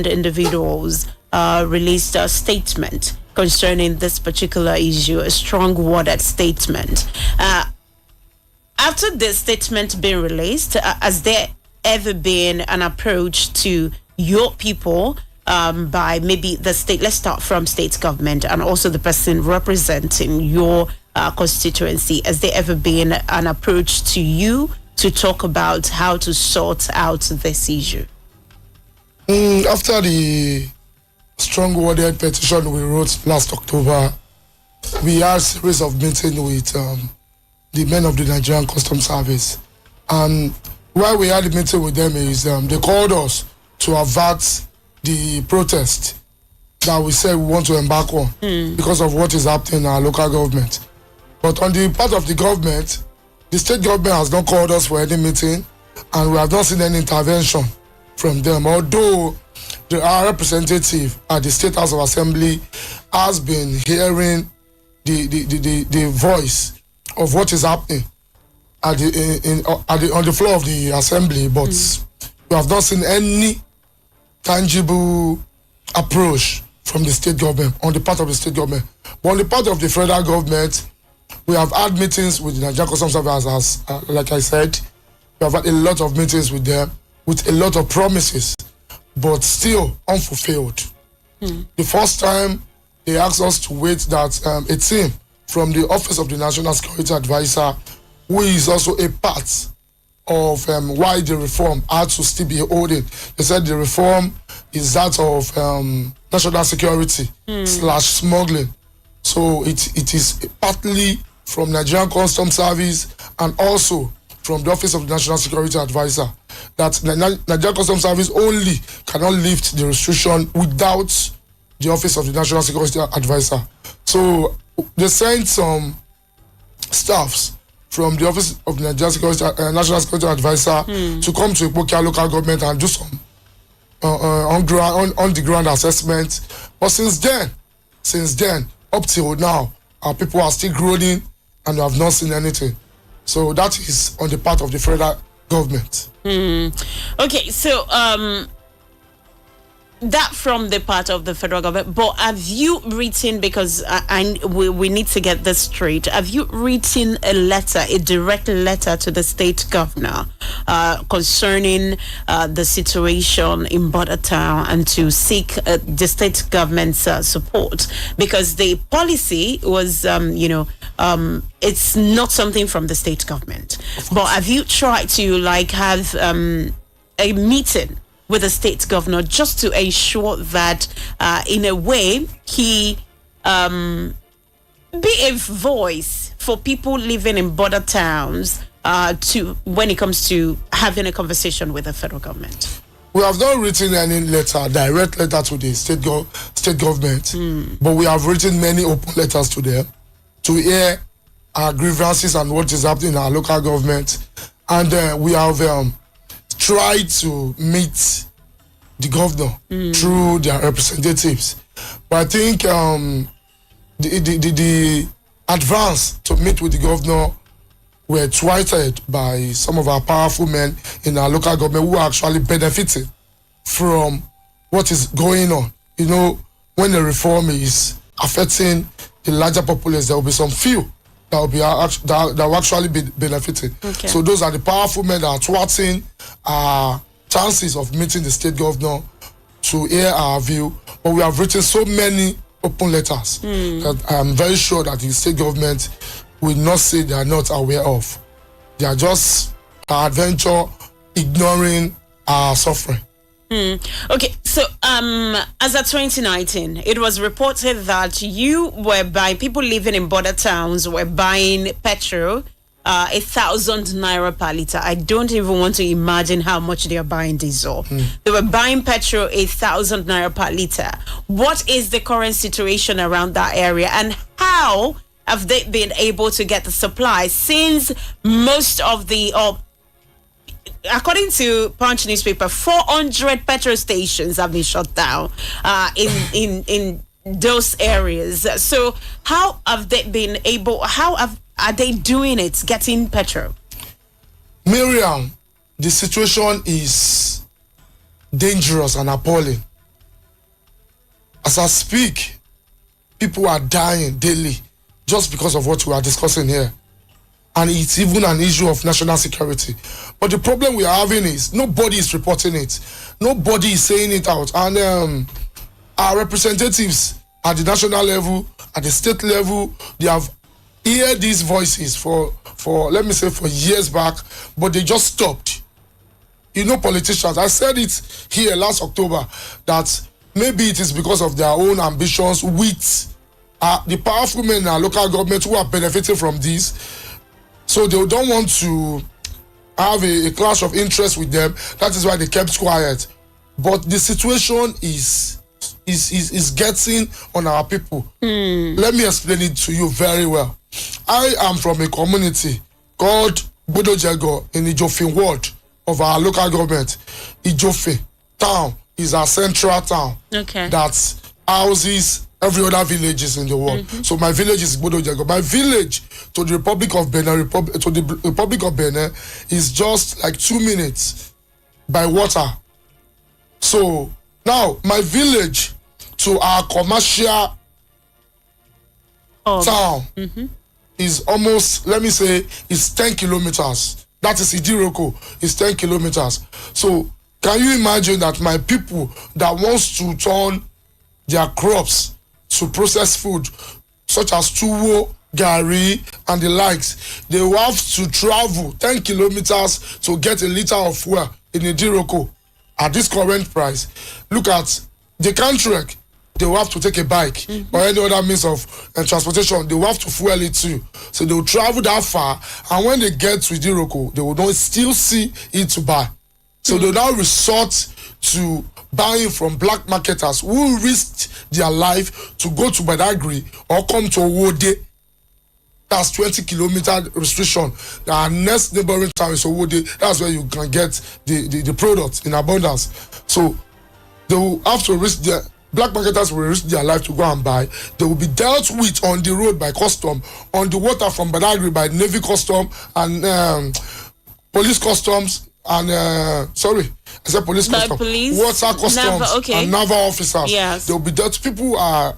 individuals released a statement concerning this particular issue, a strong worded statement. After this statement being released, has there ever been an approach to your people by maybe the state? Let's start from state government and also the person representing your constituency. Has there ever been an approach to you to talk about how to sort out this issue? After the strong worded petition we wrote last October, we had a series of meetings with the men of the Nigerian Customs Service. And why we had a meeting with them is they called us to avert the protest that we said we want to embark on because of what is happening in our local government. But on the part of the government, the state government has not called us for any meeting, and we have not seen any intervention from them. Although our representative at the State House of Assembly has been hearing the voice of what is happening on the floor of the assembly, but we have not seen any tangible approach from the state government, on the part of the state government. But on the part of the federal government, we have had meetings with the Nigerian Customs Service, as like I said, we have had a lot of meetings with them with a lot of promises, but still unfulfilled. The first time they asked us to wait that a team from the Office of the National Security Advisor, who is also a part of why the reform had to still be holding. They said the reform is that of national security / smuggling. So it is partly from Nigerian Customs Service and also from the Office of the National Security Advisor that Nigerian Customs Service only cannot lift the restriction without the Office of the National Security Advisor. So they sent some staffs from the Office of the National Security Advisor to come to Ipokia local government and do some on the ground assessment. But since then, up till now, our people are still groaning and we have not seen anything. So that is on the part of the federal government. Okay, so that from the part of the federal government, but have you written, because we need to get this straight, have you written a letter, a direct letter to the state governor concerning the situation in Border Town and to seek the state government's support? Because the policy was, it's not something from the state government. But have you tried to have a meeting with the state governor just to ensure that in a way he be a voice for people living in border towns to when it comes to having a conversation with the federal government? We have not written any direct letter to the state government, but we have written many open letters to them to hear our grievances and what is happening in our local government. And we have try to meet the governor through their representatives. But I think the advance to meet with the governor were thwarted by some of our powerful men in our local government who are actually benefiting from what is going on. You know, when the reform is affecting the larger populace, there will be some few that will actually be benefiting. Okay. So those are the powerful men that are thwarting our chances of meeting the state governor to hear our view. But we have written so many open letters that I'm very sure that the state government will not say they are not aware of. They are just adventure ignoring our suffering. Okay, so as of 2019, it was reported that you were buying, people living in border towns were buying petrol 1,000 naira per liter. I don't even want to imagine how much they are buying diesel. They were buying petrol 1,000 naira per liter. What is the current situation around that area, and how have they been able to get the supply since most of the according to Punch newspaper, 400 petrol stations have been shut down in those areas. So how have they been able, are they doing it, getting petrol? Maryam, the situation is dangerous and appalling. As I speak, people are dying daily just because of what we are discussing here. And it's even an issue of national security. But the problem we are having is nobody is reporting it. Nobody is saying it out. And our representatives at the national level, at the state level, they have heard these voices for let me say for years back, but they just stopped. Politicians, I said it here last October, that maybe it is because of their own ambitions with the powerful men in our local government who are benefiting from this. So they don't want to have a clash of interest with them. That is why they kept quiet. But the situation is getting on our people. Let me explain it to you very well. I am from a community called Bodojego in Ijofin ward of our local government. Ijofin town is our central town that houses every other villages in the world. So my village is Bodojego. My village to the Republic of Benin, is just like 2 minutes by water. So now my village to our commercial town is almost, let me say, is 10 kilometers. That is Idiroko, is 10 kilometers. So can you imagine that my people that wants to turn their crops to processed food, such as tuwo, gari, and the likes, they will have to travel 10 kilometers to get a liter of fuel in Idiroko at this current price? Look at, they can't trek. They will have to take a bike or any other means of transportation. They will have to fuel it too. So they will travel that far, and when they get to Idiroko, they will not still see it to buy. So they will now resort to buying from black marketers who risked their life to go to Badagry or come to Owode. That's 20 kilometer restriction. Our next neighboring town is Owode. That's where you can get the product in abundance. So they will have to risk their black marketers will risk their life to go and buy. They will be dealt with on the road by custom, on the water from Badagry by Navy custom and police customs and police custom, police, water customs, and naval officers. Yes. They will be dealt. People are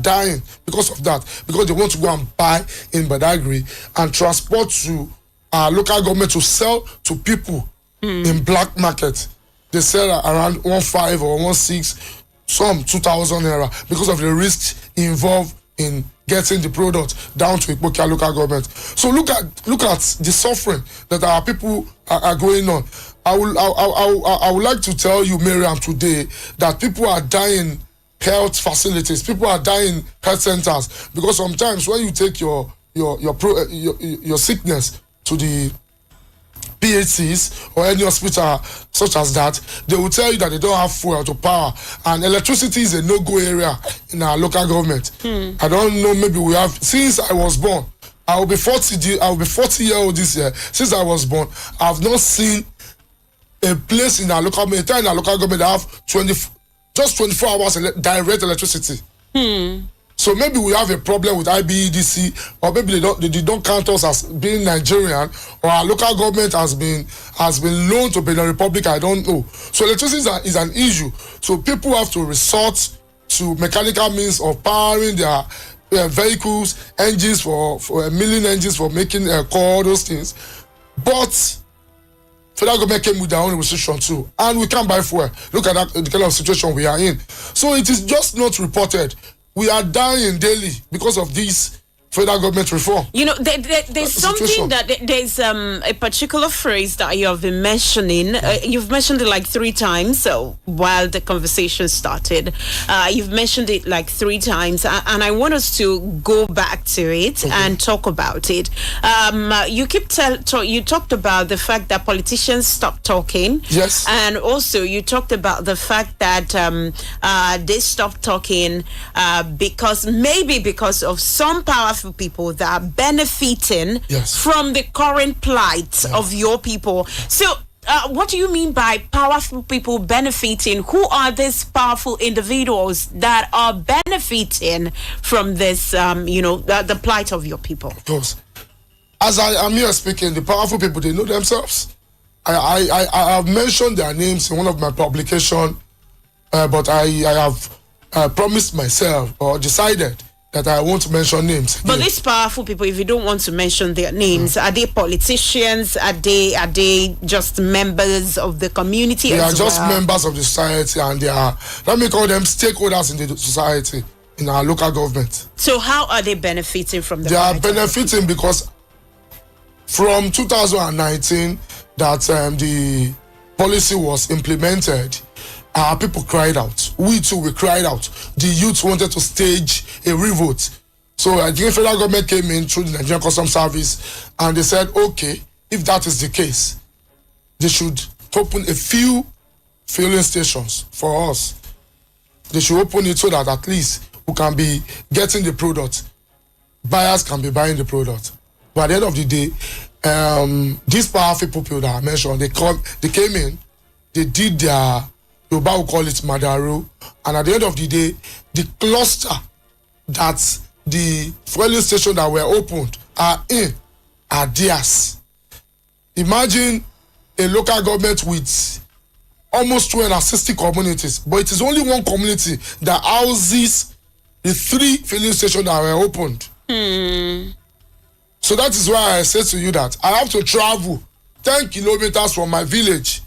dying because of that, because they want to go and buy in Badagry and transport to our local government to sell to people in black market. They sell around 1.5 or 1.6, some 2,000 naira, because of the risks involved in getting the product down to Ikpokia local government. So look at the suffering that our people are going on. I would like to tell you, Maryam, today that people are dying health facilities, people are dying health centers, because sometimes when you take your sickness to the PHCs or any hospital such as that, they will tell you that they don't have fuel to power, and electricity is a no-go area in our local government. I don't know, maybe we have, since I was born, I will be 40-year-old this year. Since I was born, I have not seen a place in our local government that have 24 hours direct electricity. So maybe we have a problem with IBEDC, or maybe they don't count us as being Nigerian, or our local government has been loaned to Benin Republic. I don't know. So electricity is an issue. So people have to resort to mechanical means of powering their vehicles, engines for milling engines for making all those things. But federal government came with their own restriction too, and we can't buy fuel. Look at the kind of situation we are in. So it is just not reported. We are dying daily because of this federal government reform. There's something there's a particular phrase that you have been mentioning. You've mentioned it like 3 times. So while the conversation started, you've mentioned it like 3 times, and I want us to go back to it and talk about it. You talked about the fact that politicians stopped talking. Yes. And also you talked about the fact that they stopped talking because of some powerful people that are benefiting from the current plight of your people. So what do you mean by powerful people benefiting? Who are these powerful individuals that are benefiting from this, the plight of your people? Of course. As I am here speaking, the powerful people, they know themselves. I have mentioned their names in one of my publications, but I have promised myself or decided that I won't mention names. But these powerful people, if you don't want to mention their names, are they politicians? Are they just members of the community? They are just members of the society, and they are, let me call them stakeholders in the society, in our local government. So how are they benefiting from the They are benefiting because from 2019 that the policy was implemented, our people cried out. We too, we cried out. The youth wanted to stage a revolt. So I think federal government came in through the Nigerian Customs Service, and they said, okay, if that is the case, they should open a few filling stations for us. They should open it so that at least we can be getting the product. Buyers can be buying the product. But at the end of the day, these powerful people that I mentioned, they came in, they did their, Yoruba will call it Madaru, and at the end of the day, the cluster that the fueling station that were opened are theirs. Imagine a local government with almost 260 communities, but it is only one community that houses the 3 filling stations that were opened. So that is why I say to you that I have to travel 10 kilometers from my village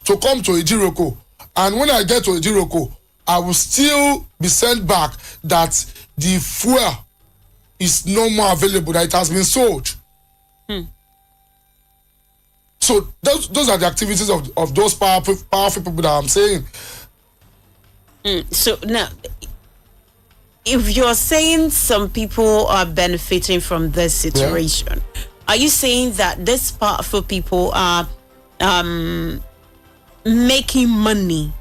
to come to Ejiroko. And when I get to Ejiroko, I will still be sent back that the fuel is no more available, that it has been sold. So those are the activities of those powerful people that I'm saying. So now, if you're saying some people are benefiting from this situation, are you saying that these powerful people are making money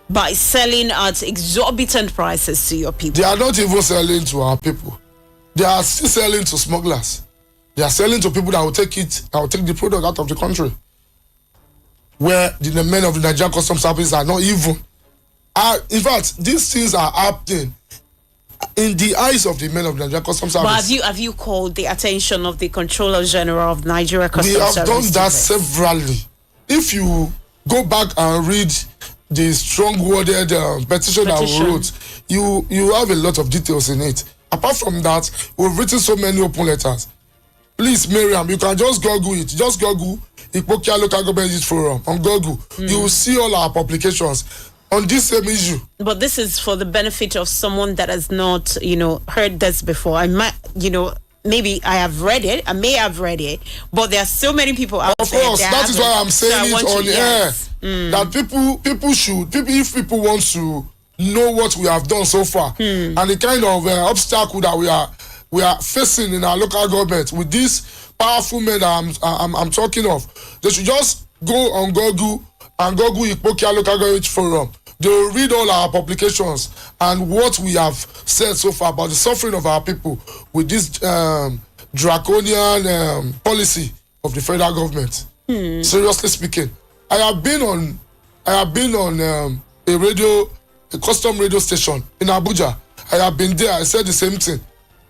by selling at exorbitant prices to your people? They are not even selling to our people. They are still selling to smugglers. They are selling to people that will take the product out of the country. Where the men of the Nigerian Customs Service are not even. In fact, these things are happening in the eyes of the men of the Nigerian Customs Service. But have you called the attention of the Controller General of Nigeria Customs Service? We have done that severally. If you go back and read the strong-worded petition that we wrote, you have a lot of details in it. Apart from that, we've written so many open letters. Please, Maryam, you can just Google it. Just Google Ikpokia Local Government Youth Forum on Google. You will see all our publications on this same issue. But this is for the benefit of someone that has not, heard this before. I might, maybe I have read it. I may have read it, but there are so many people out there. Of course, that is why I'm saying it on air. That people should, if people want to know what we have done so far and the kind of obstacle that we are facing in our local government with these powerful men that I'm talking of, they should just go on Google and Google Ikpokia Local Government Forum. They will read all our publications and what we have said so far about the suffering of our people with this draconian policy of the federal government. Seriously speaking, I have been on a custom radio station in Abuja. I have been there. I said the same thing.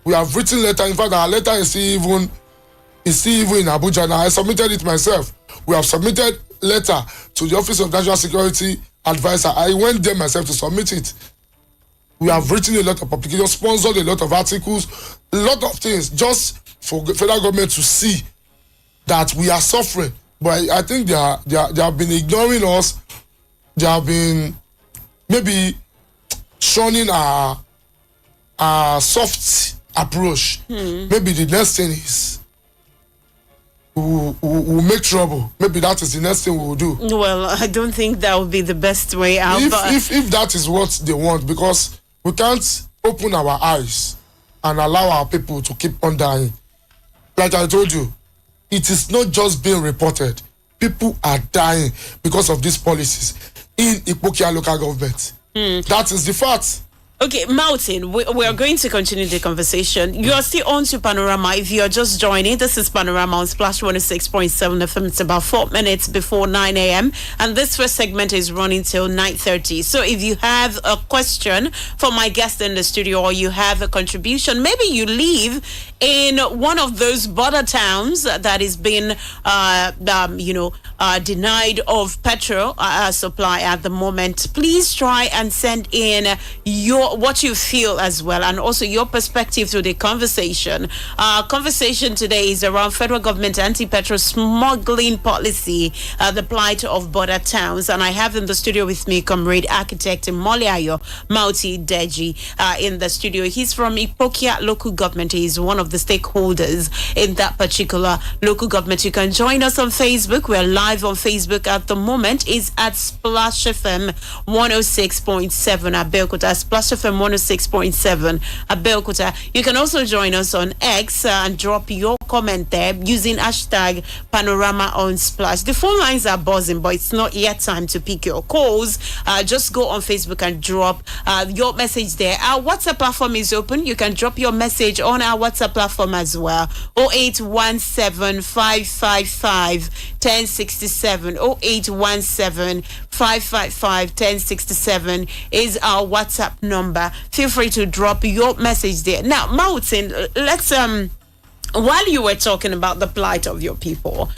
We have written letter. In fact, our letter is still even in Abuja now. I submitted it myself. We have submitted letter to the Office of National Security Advisor. I went there myself to submit it. We have written a lot of publications, sponsored a lot of articles, a lot of things, just for federal government to see that we are suffering. But I think they have been ignoring us. They have been maybe shunning our soft approach. Maybe the next thing is we'll make trouble. Maybe that is the next thing we will do. Well, I don't think that would be the best way out. If that is what they want, because we can't open our eyes and allow our people to keep on dying. Like I told you, it is not just being reported. People are dying because of these policies in Ikpokia local government. That is the fact. Okay, Martin, we are going to continue the conversation. You are still on to Panorama. If you are just joining, this is Panorama on Splash 106.7 FM. It's about 4 minutes before 9 a.m. And this first segment is running till 9:30. So if you have a question for my guest in the studio or you have a contribution, maybe you live in one of those border towns that is being, denied of petrol supply at the moment. Please try and send in what you feel as well, and also your perspective to the conversation. Conversation today is around federal government anti-petrol smuggling policy, the plight of border towns. And I have in the studio with me comrade architect Moliayo Mauti Deji in the studio. He's from Ipokia local government. He's one of the stakeholders in that particular local government. You can join us on Facebook. We're live on Facebook at the moment. Is at Splash FM 106.7 Abeokuta. Splash FM 106.7 Abeokuta. You can also join us on X and drop your comment there using hashtag Panorama on Splash. The phone lines are buzzing, but it's not yet time to pick your calls. Just go on Facebook and drop your message there. Our WhatsApp platform is open. You can drop your message on our WhatsApp platform as well. 0817 555 1067. 0817 555 1067 is our WhatsApp number. Feel free to drop your message there. Now, Mountain, let's while you were talking about the plight of your people,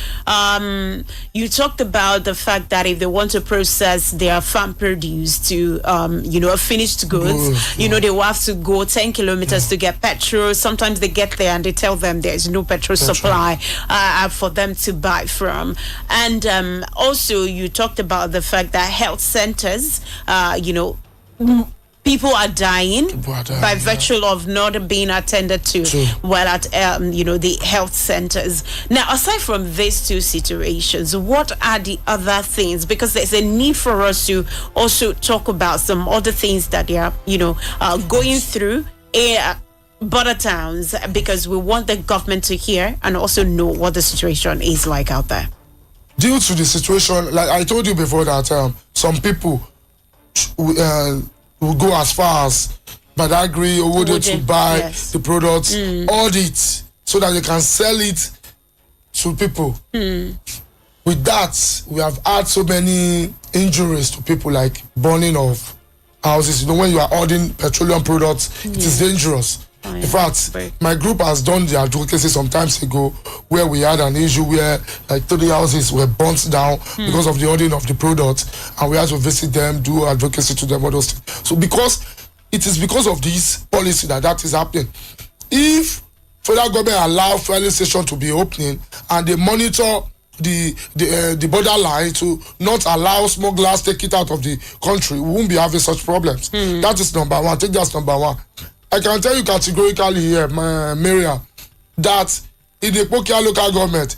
you talked about the fact that if they want to process their farm produce to, a finished goods, they will have to go 10 kilometers to get petrol. Sometimes they get there and they tell them there's no petrol supply for them to buy from. And also, you talked about the fact that health centers, people are dying by virtue of not being attended to well at the health centers. Now, aside from these two situations, what are the other things? Because there's a need for us to also talk about some other things that they are going through border towns, because we want the government to hear and also know what the situation is like out there. Due to the situation, like I told you before, that some people will go as far as Badagry or Wode to buy the products, audit, so that they can sell it to people. With that, we have had so many injuries to people, like burning of houses. When you are ordering petroleum products, it is dangerous. In fact, my group has done the advocacy some times ago where we had an issue where like 30 houses were burnt down because of the ordering of the product, and we had to visit them, do advocacy to them, all those things. So it is because of this policy that is happening. If federal government allow fueling station to be opening and they monitor the borderline to not allow smugglers take it out of the country, we won't be having such problems. That is number one. Take that's number one. I can tell you categorically here, Maryam, that in the Ipokia local government,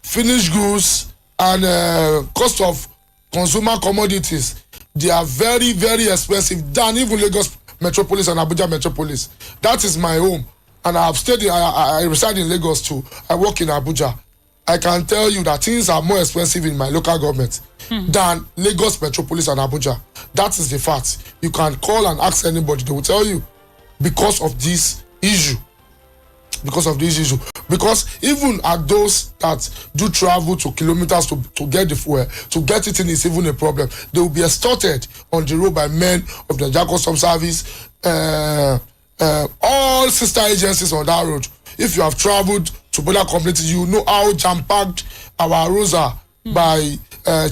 finished goods and cost of consumer commodities, they are very, very expensive than even Lagos Metropolis and Abuja Metropolis. That is my home. And I have stayed I reside in Lagos too. I work in Abuja. I can tell you that things are more expensive in my local government than Lagos Metropolis and Abuja. That is the fact. You can call and ask anybody, they will tell you. Because of this issue. Because even at those that do travel to kilometers to get the fuel, to get it in is even a problem. They will be extorted on the road by men of the Nigeria Customs Service, all sister agencies on that road. If you have traveled to border communities, you know how jam-packed our roads are by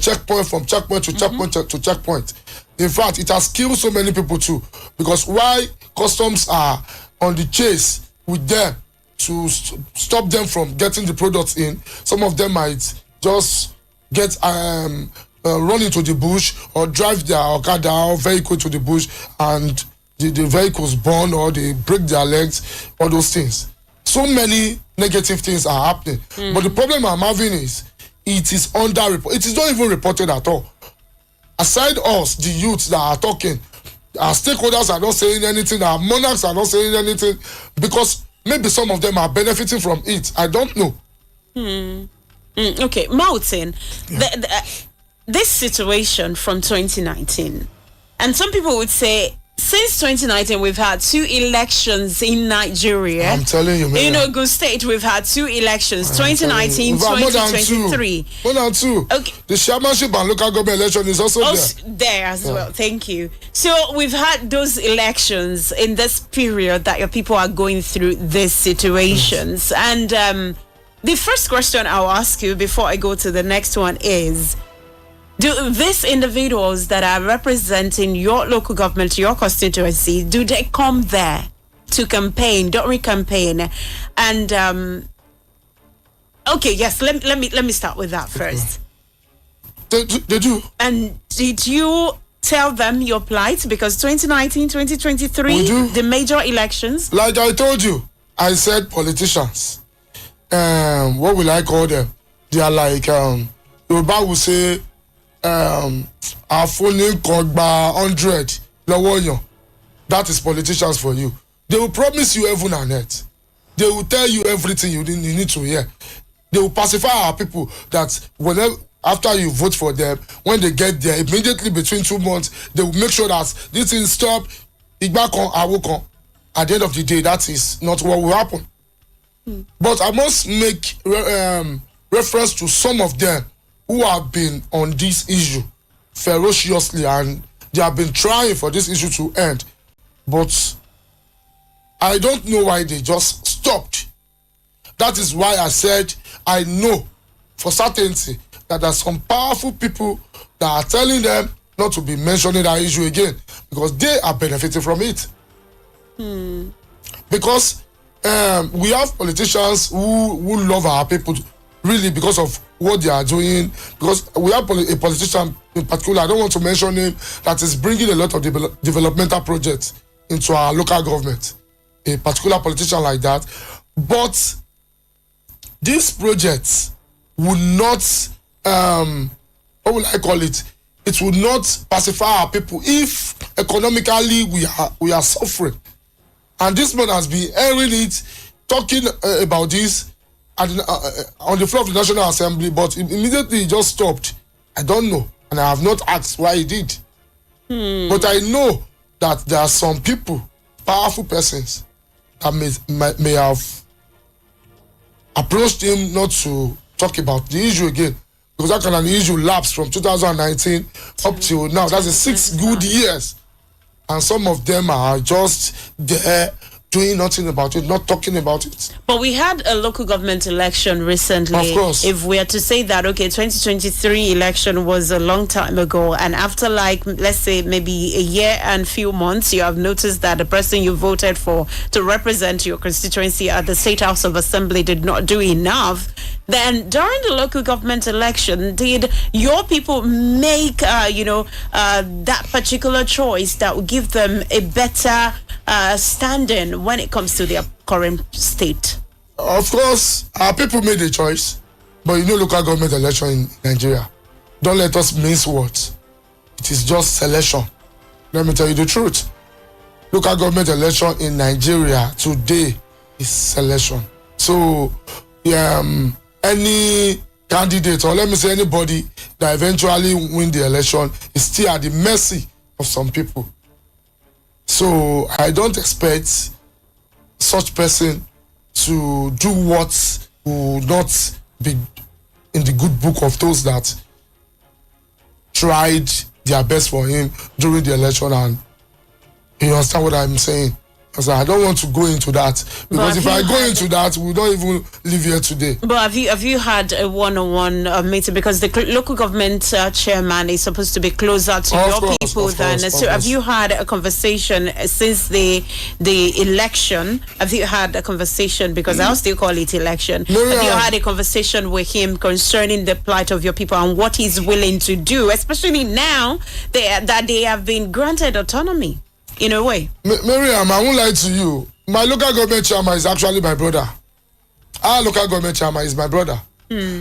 checkpoint, from checkpoint to checkpoint to checkpoint. In fact, it has killed so many people too, because why customs are on the chase with them to stop them from getting the products in. Some of them might just get run into the bush or drive their Okada or vehicle to the bush, and the vehicles burn or they break their legs, all those things. So many negative things are happening. But the problem I'm having is it is underreported. It is not even reported at all. Aside us, the youths that are talking, our stakeholders are not saying anything, our monarchs are not saying anything, because maybe some of them are benefiting from it. I don't know. Okay, Mountain, this situation from 2019, and some people would say, since 2019, we've had 2 elections in Nigeria. I'm telling you, man. In Ogun State, we've had 2 elections, 2019, 2023. More than 2. Okay. The chairmanship and local government election is also there as well. Thank you. So we've had those elections in this period that your people are going through these situations. And the first question I'll ask you before I go to the next one is, do these individuals that are representing your local government, your constituency, do they come there to campaign, during campaign? And okay, yes, let me start with that first. They do. And did you tell them your plight? Because 2019, 2023, the major elections. Like I told you, I said politicians. What will I call them? They are like Yoruba will say Afuni Kogba 100 Lawoyan. That is politicians for you. They will promise you heaven and earth. They will tell you everything you need to hear. They will pacify our people that whenever after you vote for them, when they get there, immediately between 2 months, they will make sure that this thing stop. Igbakon, Awokon. At the end of the day, that is not what will happen. But I must make reference to some of them who have been on this issue ferociously, and they have been trying for this issue to end. But I don't know why they just stopped. That is why I said I know for certainty that there are some powerful people that are telling them not to be mentioning that issue again because they are benefiting from it. Because we have politicians who love our people really because of what they are doing. Because we have a politician in particular, I don't want to mention him, that is bringing a lot of developmental projects into our local government. A particular politician like that. But these projects will not, what will I call it? It will not pacify our people if economically we are suffering. And this man has been airing it, talking about this on the floor of the National Assembly, but immediately he just stopped. I don't know, and I have not asked why he did. But I know that there are some people, powerful persons, that may have approached him not to talk about the issue again. Because that kind of issue lapsed from 2019 up till now. That's 6 good years. And some of them are just there doing nothing about it, not talking about it. But we had a local government election recently. Of course. If we are to say that, okay, 2023 election was a long time ago, and after like, let's say maybe a year and few months, you have noticed that the person you voted for to represent your constituency at the State House of Assembly did not do enough, then during the local government election, did your people make, that particular choice that would give them a better standing when it comes to their current state? Of course, our people made a choice, but local government election in Nigeria, don't let us mince words. It is just selection. Let me tell you the truth. Local government election in Nigeria today is selection. So, any candidate, or let me say anybody that eventually win the election is still at the mercy of some people. So I don't expect such person to do what will not be in the good book of those that tried their best for him during the election. And you understand what I'm saying? Because I don't want to go into that, because if I go into that, we don't even live here today. But have you had a one-on-one meeting? Because the local government chairman is supposed to be closer to your people than. So have you had a conversation since the election? Have you had a conversation? Because I'll still call it election. Have you had a conversation with him concerning the plight of your people and what he's willing to do, especially now that they have been granted autonomy? In a way. Maryam, I won't lie to you. My local government chairman is actually my brother. Our local government chairman is my brother.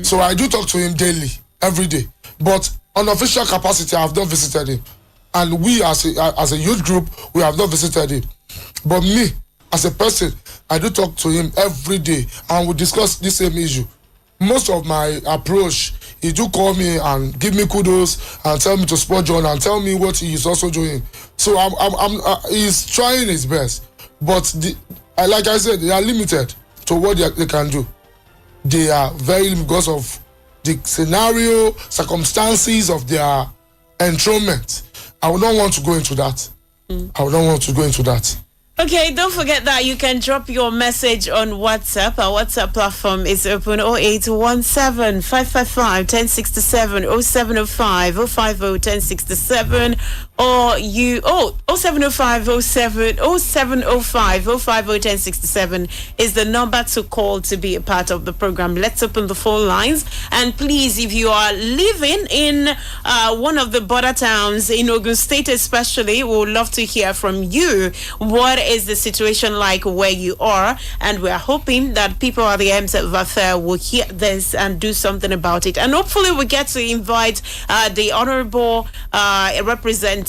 So I do talk to him daily, every day. But on official capacity, I have not visited him. And we as a youth group, we have not visited him. But me, as a person, I do talk to him every day. And we discuss this same issue. Most of my approach, he do call me and give me kudos and tell me to support John and tell me what he is also doing. So he's trying his best, but like I said, they are limited to what they can do. They are very limited because of the scenario, circumstances of their enthronement. I would not want to go into that. I would not want to go into that. Okay, don't forget that you can drop your message on WhatsApp. Our WhatsApp platform is open 0817 555 1067 0705 050 1067 or you 0705 0705 050 1067 is the number to call to be a part of the program. Let's open the phone lines, and please, if you are living in one of the border towns in Ogun State especially, we would love to hear from you. What is the situation like where you are? And we're hoping that people at the Ems of Affair will hear this and do something about it. And hopefully we get to invite the honorable representing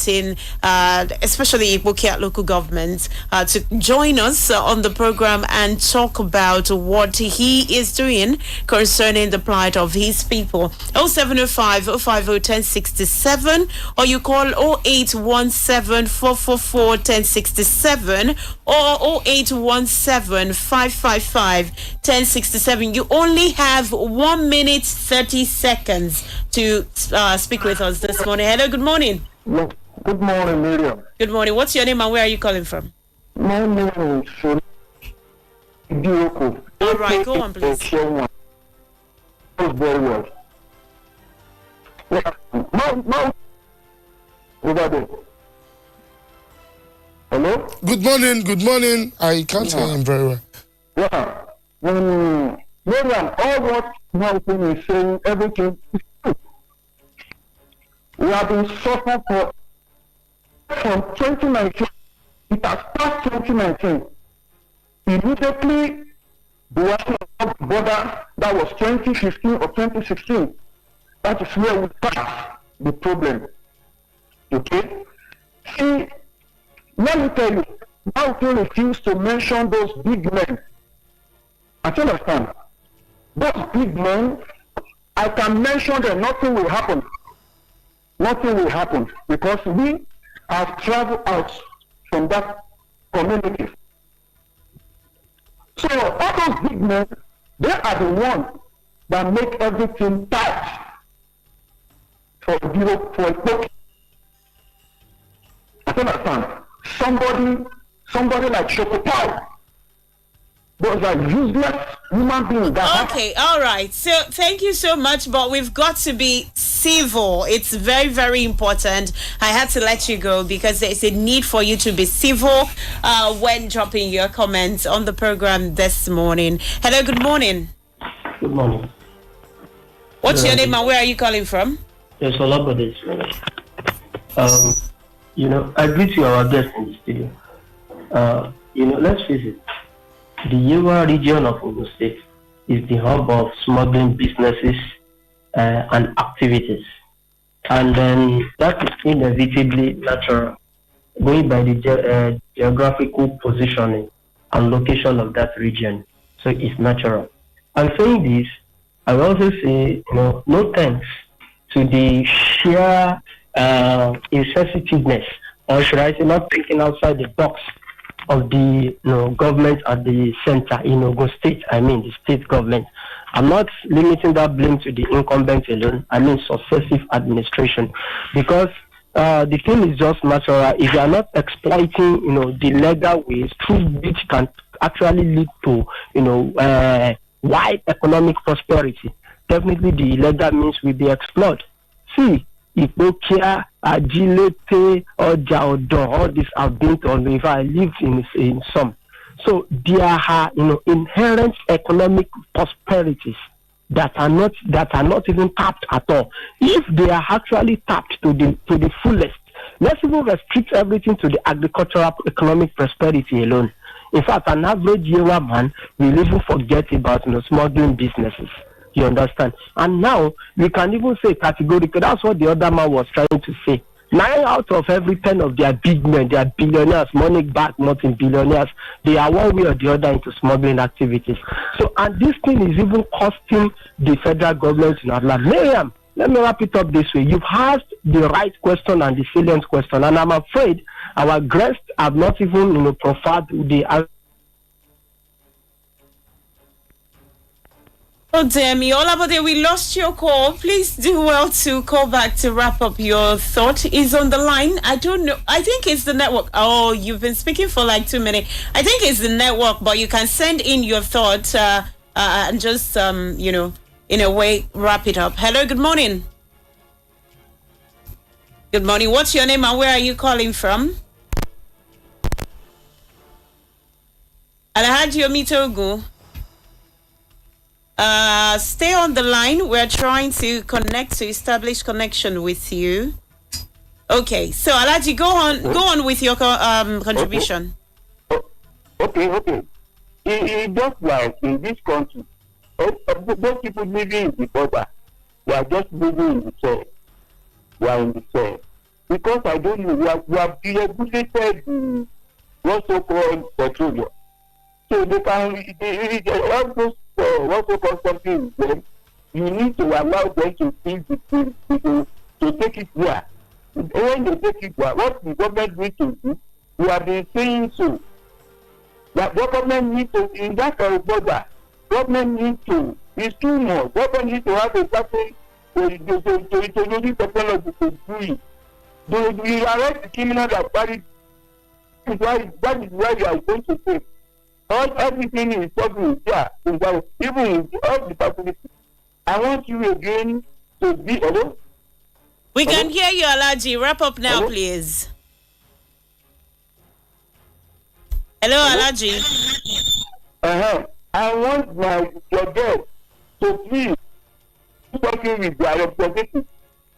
especially Ibukia local government to join us on the program and talk about what he is doing concerning the plight of his people. 0705 050 1067 or you call 0817 444 1067 or 0817 555 1067. You only have 1 minute 30 seconds to speak with us this morning. Hello, good morning. Yes. Good morning, Miriam. Good morning. What's your name and where are you calling from? My name is Dioko. All right, go on, please. Very well. Yeah. No. Over there. Hello? Good morning. I can't hear him very well. Yeah. Miriam, all what Malcolm is saying, everything is true. We have been suffering from 2019. It has passed 2019. Immediately, the border that was 2015 or 2016. That is where we passed the problem. Okay? See, let me tell you, Malcolm refused to mention those big men. I don't understand. Those big men, I can mention them, nothing will happen. Nothing will happen because we have traveled out from that community. So all those big men, they are the ones that make everything tight for Europe, for Turkey. I don't understand. Somebody like Shokopao, those are useless human beings. Okay, all right. So thank you so much, but we've got to be civil. It's very, very important. I had to let you go because there's a need for you to be civil when dropping your comments on the program this morning. Hello, good morning. Good morning. What's your name and where are you calling from? Yes, Olabode. I greet you, our guest in the studio. Let's face it. The Yewa region of Ogun State is the hub of smuggling businesses and activities. And then that is inevitably natural, going by the geographical positioning and location of that region. So it's natural. And saying this, I will also say, no thanks to the sheer insensitiveness, or should I say not thinking outside the box of the government at the center in Ogun State, the state government. I'm not limiting that blame to the incumbent alone, successive administration, because the thing is just natural. If you are not exploiting, the legal ways through which can actually lead to, wide economic prosperity, definitely the illegal means will be explored. See, Ipokia, Agilete, Oja, Odon, all these have been on if I lived in some. So there are inherent economic prosperities that are not even tapped at all. If they are actually tapped to the fullest, let's even restrict everything to the agricultural economic prosperity alone. In fact, an average Yewa man will even forget about smuggling businesses. You understand? And now we can even say categorically, that's what the other man was trying to say. 9 out of every 10 of their big men, they are billionaires, money back, multi-billionaires. They are one way or the other into smuggling activities. So, and this thing is even costing the federal government in Atlantic. Maryam, let me wrap it up this way. You've asked the right question and the salient question, and I'm afraid our guests have not even profiled the Oh, dear me. Olabode, we lost your call. Please do well to call back to wrap up your thought. Is on the line. I don't know. I think it's the network. Oh, you've been speaking for like 2 minutes. I think it's the network, but you can send in your thoughts and just, in a way, wrap it up. Hello, good morning. Good morning. What's your name and where are you calling from? Alhaji Omitogu. Stay on the line. We're trying to establish connection with you. Okay, so Alhaji, go on with your contribution. Okay. It just like in this country, those people living in the border, they are just living in the soil. We are in the soil. Because I don't know, we have deregulated what so-called petroleum. So they can, all those what so-called something, you need to allow them to see the thing, to take it there. When they take it there, what the government needs to do, we have been saying so. That government needs to, in that border, government needs to, it's too much. Government needs to have a certain introduce technology to do it. We arrest the criminal that carry, that is why we are going to take. Everything is public there, even in all the facilities. I want you again to be hello. We can hear you, Alhaji. Wrap up now, please. Hello, Alhaji. I want your girls to please talking with their representatives,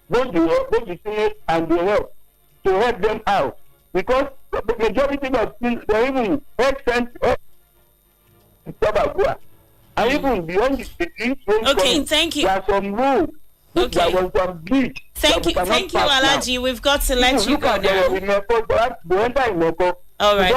both the Senate and the help, to help them out. Because the majority of people, they even and even beyond the okay, thank you. There are some rules. Okay. There was some bleach. Thank you, Alhaji. Now. We've got to let you go now. All right.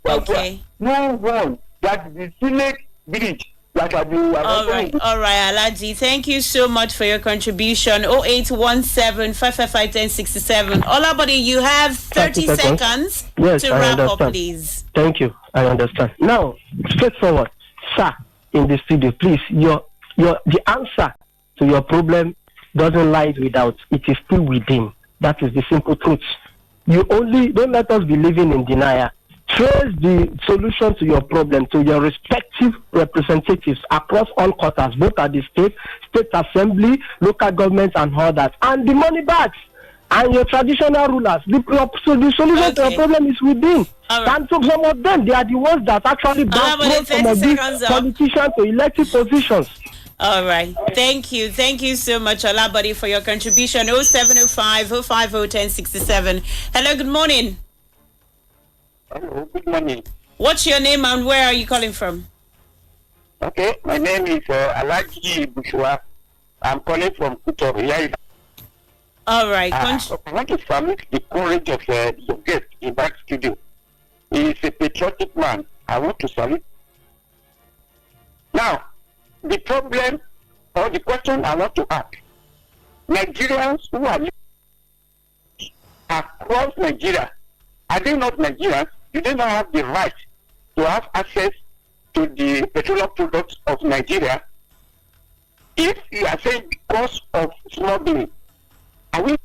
Okay. No one that the Senate bleach. All right, Alhaji. Thank you so much for your contribution. 0817 555 1067. Olabode, you have 30 seconds yes, to wrap up, please. Thank you. I understand. Now, straightforward, sir, in the studio, please. The answer to your problem doesn't lie without. It is still within. That is the simple truth. You only don't let us be living in denial. Trace the solution to your problem to your respective representatives across all quarters, both at the state assembly, local governments, and all that. And the money bags and your traditional rulers. The solution to your problem is within. Right. And so some of them, they are the ones that actually back some of these politicians to elected positions. All right. Thank you. Thank you so much, Olabode, for your contribution. 0705 050 1067. Hello, good morning. Hello, good morning. What's your name and where are you calling from? Okay, my name is Alhaji Bushwa. I'm calling from Kutor. All right. I want to salute the courage of the guest in that studio. He is a patriotic man. I want to salute. Now, the problem or the question I want to ask, Nigerians who are living across Nigeria, are they not Nigerians? Do they not have the right to have access to the petroleum products of Nigeria? If you are saying because of smuggling, are we?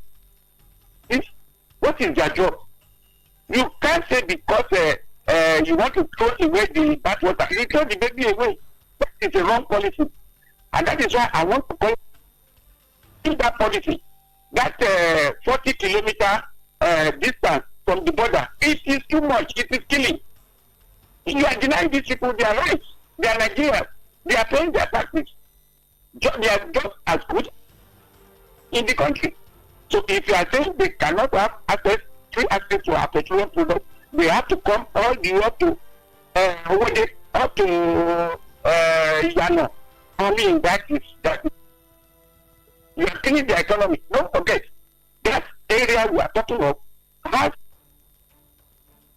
What is their job? You can't say because you want to throw away the bad water. You throw the baby away. That is a wrong policy. And that is why I want to call that policy. That 40-kilometer distance from the border. It is too much. It is killing. You are denying these people their rights. They are Nigerians. They are paying their taxes. They are just as good in the country. So if you are saying they cannot have free access to our petroleum products, they have to come all the way up to Yano. Only in that is you are killing the economy. Don't forget that area we are talking of has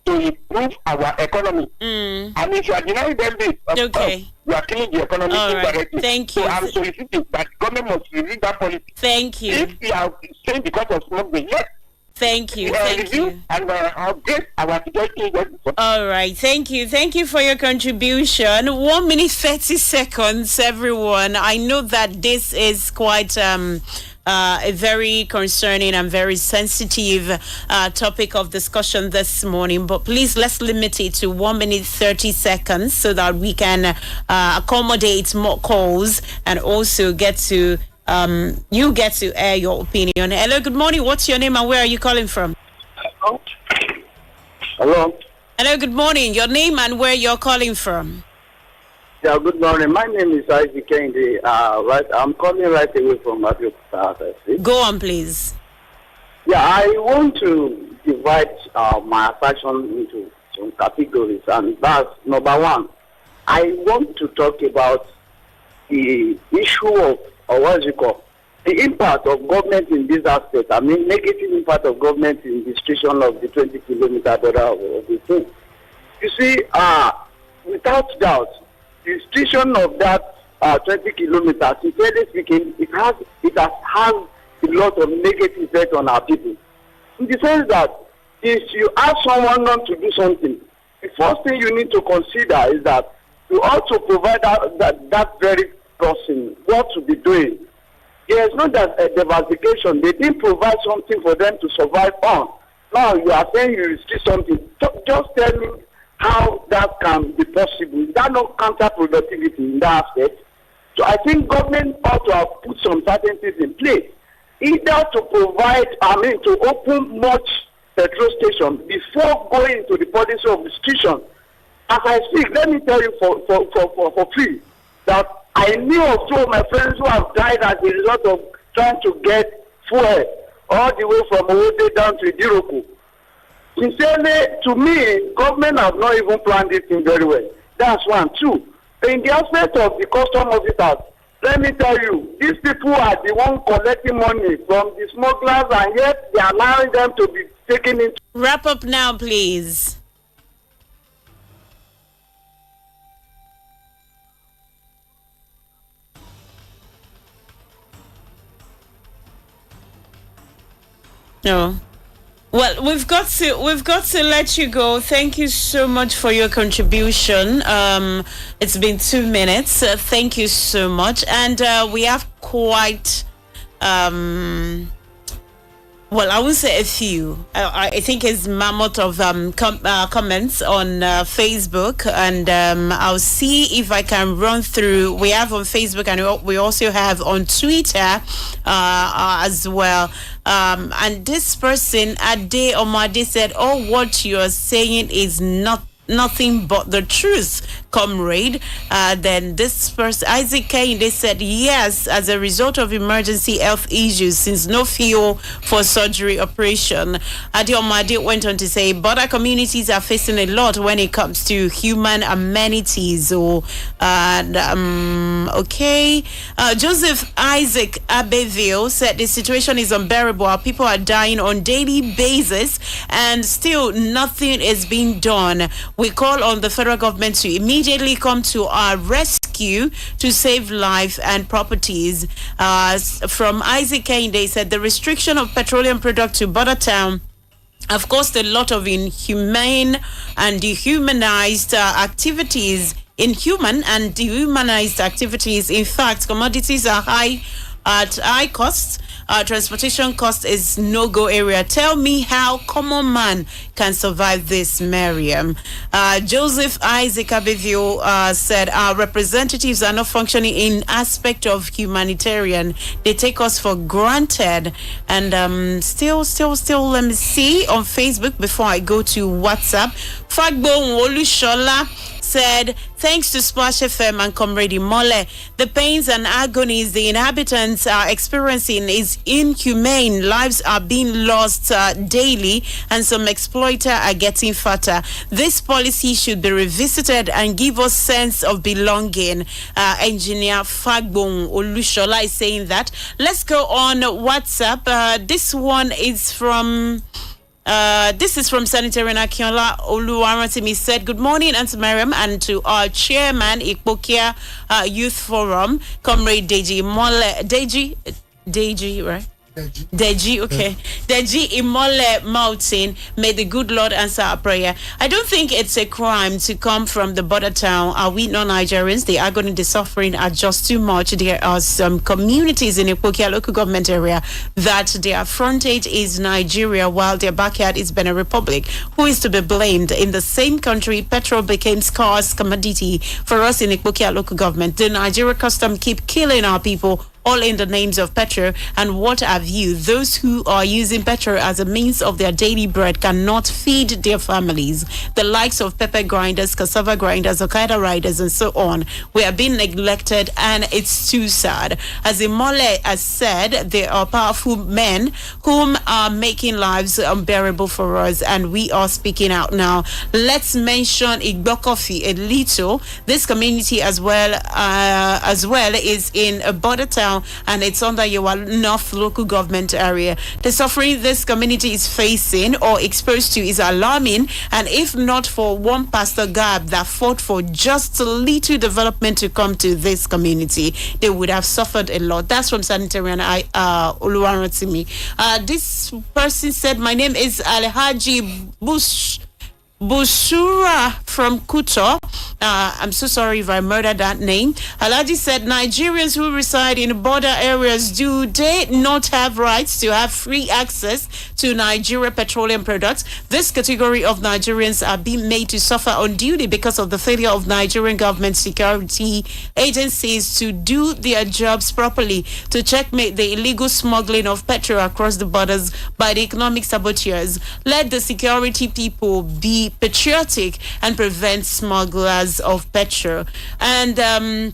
to improve our economy. And if you are denying them this, okay, you are killing the economy indirectly. Thank you. So I'm soliciting that government must review that policy. Thank you. If you are saying because of smuggling, yes, Thank you. Thank you. And update our security. All right. Thank you. Thank you for your contribution. 1 minute 30 seconds, everyone. I know that this is quite a very concerning and very sensitive topic of discussion this morning, but please let's limit it to 1 minute 30 seconds so that we can accommodate more calls and also get to you get to air your opinion. Hello, good morning. What's your name and where are you calling from? Hello. Hello, good morning. Your name and where you're calling from? Yeah, good morning. My name is Isaac Kennedy. I'm calling right away from Abuja. Go on, please. Yeah, I want to divide my affection into some categories, and that's number one. I want to talk about the issue of, or what's it called, the impact of government in this aspect. I mean, negative impact of government in the restriction of the 20-kilometer border of the thing. You see, without doubt, the restriction of that 20 kilometers, sincerely speaking, it has a lot of negative effect on our people. In the sense that if you ask someone not to do something, the first thing you need to consider is that you ought to provide that very person what to be doing. There is no diversification. They didn't provide something for them to survive on. Now you are saying you restrict something. Just tell me how that can be possible. Is that not counterproductivity in that aspect? So I think government ought to have put some certain things in place. Either to provide, to open much petrol stations before going into the policy of restriction. As I speak, let me tell you for free that I knew of two of my friends who have died as a result of trying to get fuel all the way from Owode down to Idiroko. Sincerely, to me, government have not even planned this thing very well. That's one. Two, in the aspect of the custom officers, let me tell you, these people are the ones collecting money from the smugglers, and yet they are allowing them to be taken into. Wrap up now, please. No. Well, we've got to let you go. Thank you so much for your contribution. It's been 2 minutes. Thank you so much, and we have quite. Well, I would say a few. I think it's mammoth of comments on Facebook, and I'll see if I can run through. We have on Facebook, and we also have on Twitter as well. And this person, Ade Omade, said, "Oh, what you're saying is nothing but the truth, comrade." Then this person, Isaac Kane, they said, "Yes, as a result of emergency health issues, since no fuel for surgery operation." Adiomade went on to say, border communities are facing a lot when it comes to human amenities. Okay. Joseph Isaac Abbeville said the situation is unbearable. Our people are dying on daily basis and still nothing is being done. We call on the federal government to immediately come to our rescue to save life and properties. From Isaac Kane, they said the restriction of petroleum product to border town have caused a lot of inhumane and dehumanized activities. Inhuman and dehumanized activities. In fact, commodities are at high costs. Transportation cost is no-go area. Tell me how common man can survive this, Maryam. Joseph Isaac Abevio said our representatives are not functioning in aspect of humanitarian. They take us for granted. And still, let me see on Facebook before I go to WhatsApp. Fagbo Olushola said, thanks to Splash FM and Comrade Mole, the pains and agonies the inhabitants are experiencing is inhumane. Lives are being lost daily, and some exploiters are getting fatter. This policy should be revisited and give us sense of belonging. Engineer Fagbong Olushola is saying that. Let's go on WhatsApp. This one is from... this is from Sanitarian Akinola Oluwarantimi. Said, good morning, Auntie Maryam, and to our chairman, Ikpokia Youth Forum, Comrade Deji Mole. Deji, right? Deji, okay. Deji Imole Mountain, may the good Lord answer our prayer. I don't think it's a crime to come from the border town. Are we non-Nigerians? The agony, the suffering are just too much. There are some communities in Ipokia local government area that their frontage is Nigeria while their backyard is Benin Republic. Who is to be blamed? In the same country, petrol became scarce commodity for us in Ipokia local government. The Nigeria custom keep killing our people, all in the names of petrol. And what have you? Those who are using petrol as a means of their daily bread cannot feed their families. The likes of pepper grinders, cassava grinders, Okada riders, and so on. We are being neglected, and it's too sad. As Imole has said, there are powerful men whom are making lives unbearable for us, and we are speaking out now. Let's mention Igbokofi a little. This community as well is in a border town, and it's under your North local government area. The suffering this community is facing or exposed to is alarming, and if not for one Pastor Gab that fought for just a little development to come to this community, they would have suffered a lot. That's from Sanitarian Oluwarotimi. This person said, my name is Alhaji Busura from Kuto. I'm so sorry if I murdered that name. Alhaji said, Nigerians who reside in border areas, do they not have rights to have free access to Nigeria petroleum products? This category of Nigerians are being made to suffer unduly because of the failure of Nigerian government security agencies to do their jobs properly, to checkmate the illegal smuggling of petrol across the borders by the economic saboteurs. Let the security people be patriotic and prevent smugglers of petrol. And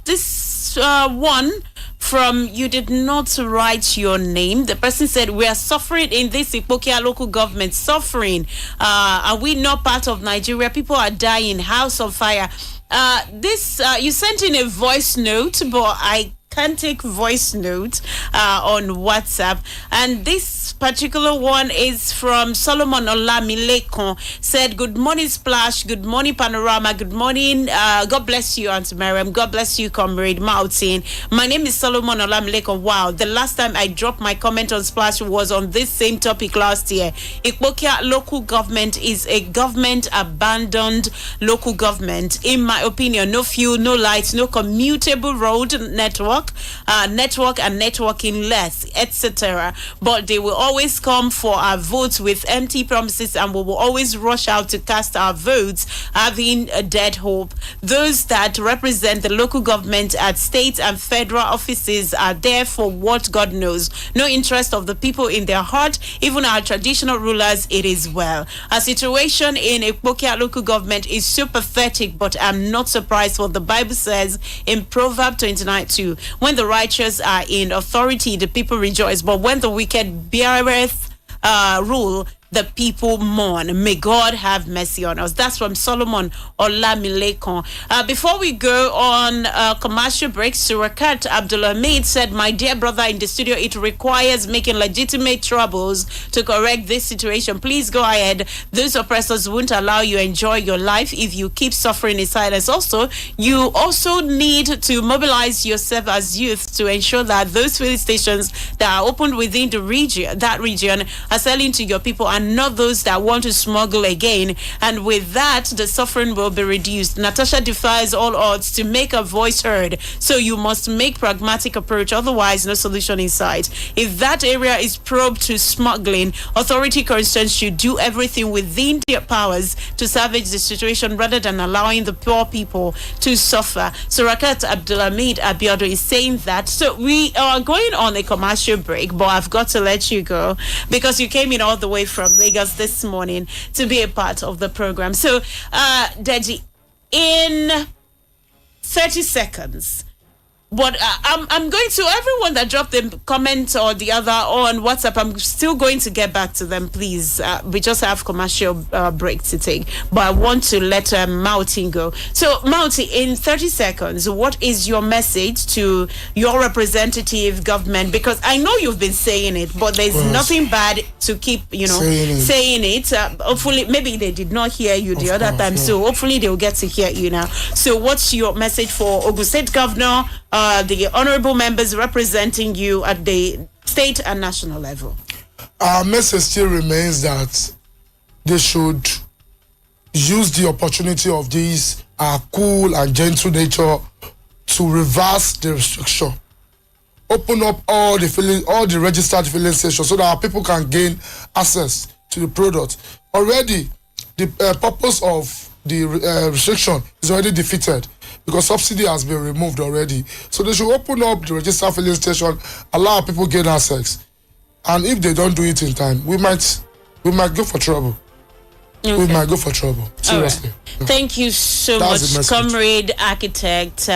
this one from, you did not write your name. The person said, we are suffering in this Ipokia local government. Suffering. Are we not part of Nigeria? People are dying. House on fire. You sent in a voice note, but I can't take voice notes on WhatsApp. And this particular one is from Solomon Olamilekon. Said, good morning, Splash. Good morning, Panorama. Good morning. God bless you, Auntie Maryam. God bless you, Comrade Mountain. My name is Solomon Olamilekon. Wow, the last time I dropped my comment on Splash was on this same topic last year. Ikpokia local government is a government abandoned local government. In my opinion, no fuel, no lights, no commutable road network and networking less, etc. But they will always come for our votes with empty promises, and we will always rush out to cast our votes having a dead hope. Those that represent the local government at state and federal offices are there for what God knows. No interest of the people in their heart. Even our traditional rulers, it is well. Our situation in Ikpokia local government is so pathetic, but I'm not surprised what the Bible says in Proverbs 29:2. When the righteous are in authority, the people rejoice. But when the wicked beareth rule, the people mourn. May God have mercy on us. That's from Solomon Olamilekon. Before we go on commercial break, Surakat Abdulhamid said, my dear brother in the studio, it requires making legitimate troubles to correct this situation. Please go ahead. Those oppressors won't allow you enjoy your life if you keep suffering in silence. Also, you also need to mobilize yourself as youth to ensure that those filling stations that are opened within the region, are selling to your people, and not those that want to smuggle again. And with that, the suffering will be reduced. Natasha defies all odds to make her voice heard. So you must make pragmatic approach. Otherwise, no solution in sight. If that area is probed to smuggling, authority concerns should do everything within their powers to salvage the situation rather than allowing the poor people to suffer. So Rakat Abdulhamid Abiodun is saying that. So we are going on a commercial break, but I've got to let you go because you came in all the way from Lagos this morning to be a part of the program. So, Deji, in 30 seconds, but I'm going to, everyone that dropped a comment or the other on WhatsApp, I'm still going to get back to them, please. We just have commercial break to take, but I want to let Mauti go. So, Mauti, in 30 seconds, what is your message to your representative government? Because I know you've been saying it, but there's nothing bad to keep, saying it. Hopefully, maybe they did not hear you the other time, so hopefully they'll get to hear you now. So, what's your message for Ogun State Governor, the honorable members representing you at the state and national level? Our message still remains that they should use the opportunity of this cool and gentle nature to reverse the restriction. Open up all the registered filling stations so that our people can gain access to the product. Already, the purpose of the restriction is already defeated because subsidy has been removed already. So they should open up the registered filling station, allow people gain access. And if they don't do it in time, we might go for trouble. Okay. We might go for trouble. Seriously. Right. Yeah. Thank you so much, Comrade Architect